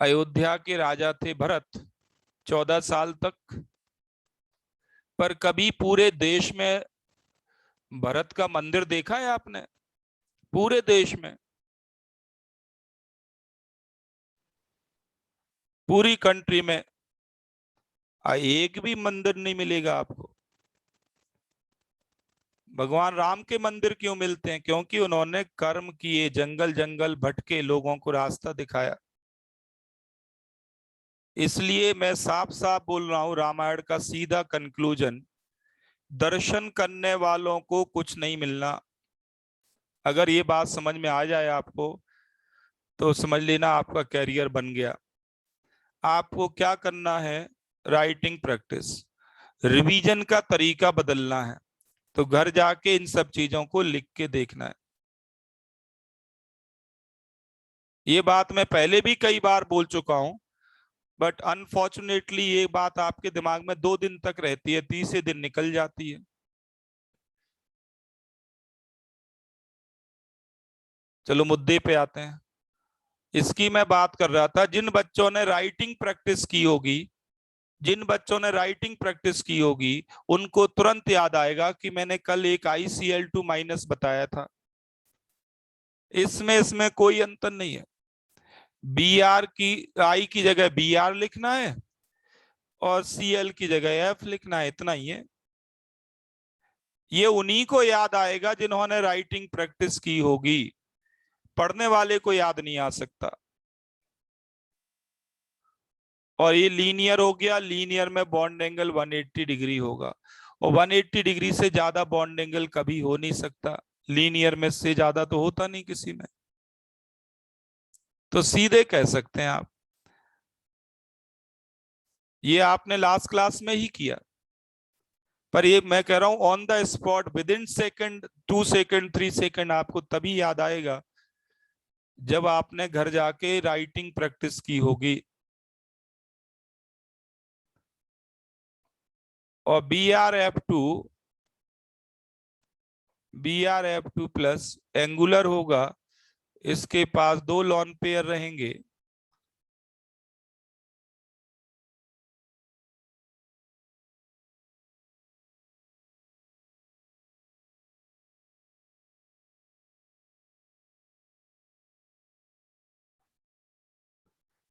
अयोध्या के राजा थे भरत, 14 साल तक। पर कभी पूरे देश में भरत का मंदिर देखा है आपने? पूरे देश में, पूरी कंट्री में एक भी मंदिर नहीं मिलेगा आपको। भगवान राम के मंदिर क्यों मिलते हैं? क्योंकि उन्होंने कर्म किए, जंगल जंगल भटके, लोगों को रास्ता दिखाया। इसलिए मैं साफ साफ बोल रहा हूं, रामायण का सीधा कंक्लूजन, दर्शन करने वालों को कुछ नहीं मिलना। अगर ये बात समझ में आ जाए आपको तो समझ लेना आपका कैरियर बन गया। आपको क्या करना है? राइटिंग प्रैक्टिस, रिवीजन का तरीका बदलना है। तो घर जाके इन सब चीजों को लिख के देखना है। ये बात मैं पहले भी कई बार बोल चुका हूं, बट अनफॉर्चुनेटली ये बात आपके दिमाग में 2 दिन तक रहती है, तीसरे दिन निकल जाती है। चलो मुद्दे पे आते हैं। इसकी मैं बात कर रहा था, जिन बच्चों ने राइटिंग प्रैक्टिस की होगी, जिन बच्चों ने राइटिंग प्रैक्टिस की होगी, उनको तुरंत याद आएगा कि मैंने कल एक ICl2- बताया था। इसमें इसमें कोई अंतर नहीं है। BR की, I की जगह BR लिखना है और CL की जगह F लिखना है, इतना ही है। ये उन्हीं को याद आएगा जिन्होंने राइटिंग प्रैक्टिस की होगी, पढ़ने वाले को याद नहीं आ सकता। और ये लीनियर हो गया, लीनियर में बॉन्ड एंगल 180 डिग्री होगा, और 180 डिग्री से ज्यादा बॉन्ड एंगल कभी हो नहीं सकता। लीनियर में से ज्यादा तो होता नहीं किसी में। तो सीधे कह सकते हैं आप, ये आपने लास्ट क्लास में ही किया, पर ये मैं कह रहा हूं on the spot, with in second, 2 second, 3 second आपको तभी याद आएगा जब आपने घर जाके राइटिंग प्रैक्टिस की होगी। और BRF2 प्लस एंगुलर होगा, इसके पास 2 लॉन पेयर रहेंगे।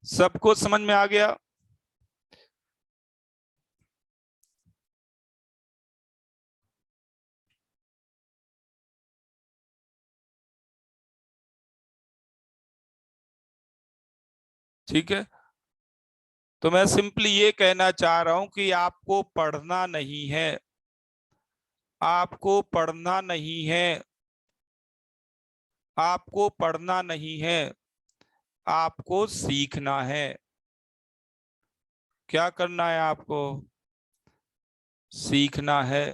सबको समझ में आ गया? ठीक है। तो मैं सिंपली ये कहना चाह रहा हूं कि आपको पढ़ना नहीं है, आपको पढ़ना नहीं है, आपको पढ़ना नहीं है, आपको सीखना है। क्या करना है आपको? सीखना है।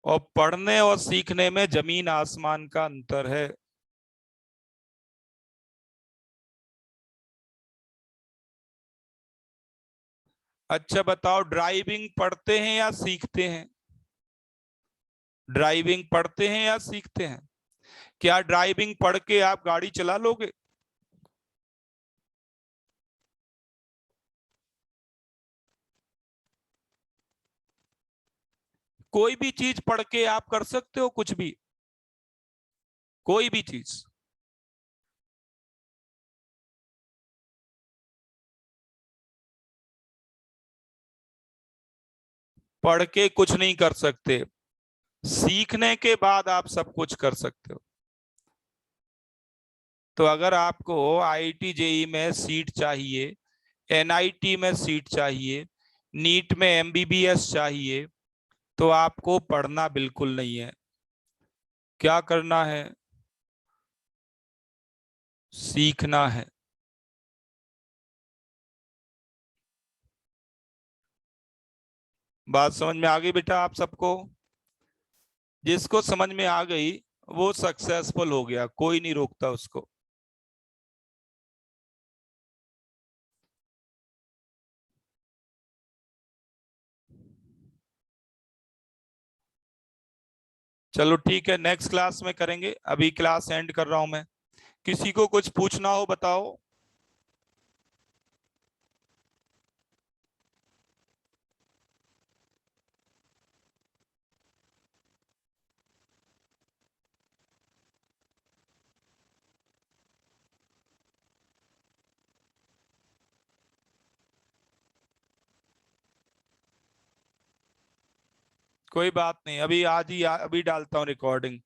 और पढ़ने और सीखने में जमीन आसमान का अंतर है। अच्छा बताओ, ड्राइविंग पढ़ते हैं या सीखते हैं? ड्राइविंग पढ़ते हैं या सीखते हैं? क्या ड्राइविंग पढ़ के आप गाड़ी चला लोगे? कोई भी चीज पढ़ के आप कर सकते हो, कुछ भी, कोई भी चीज। पढ़ के कुछ नहीं कर सकते, सीखने के बाद आप सब कुछ कर सकते हो। तो अगर आपको आईआईटी जेई में सीट चाहिए, एनआईटी में सीट चाहिए, नीट में एमबीबीएस चाहिए, तो आपको पढ़ना बिल्कुल नहीं है। क्या करना है? सीखना है। बात समझ में आ गई बेटा आप सबको? जिसको समझ में आ गई वो सक्सेसफुल हो गया, कोई नहीं रोकता उसको। चलो ठीक है, नेक्स्ट क्लास में करेंगे, अभी क्लास एंड कर रहा हूं मैं। किसी को कुछ पूछना हो बताओ। कोई बात नहीं, अभी आज ही अभी डालता हूँ रिकॉर्डिंग,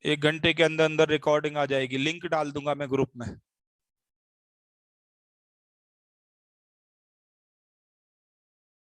1 घंटे के अंदर अंदर रिकॉर्डिंग आ जाएगी, लिंक डाल दूंगा मैं ग्रुप में।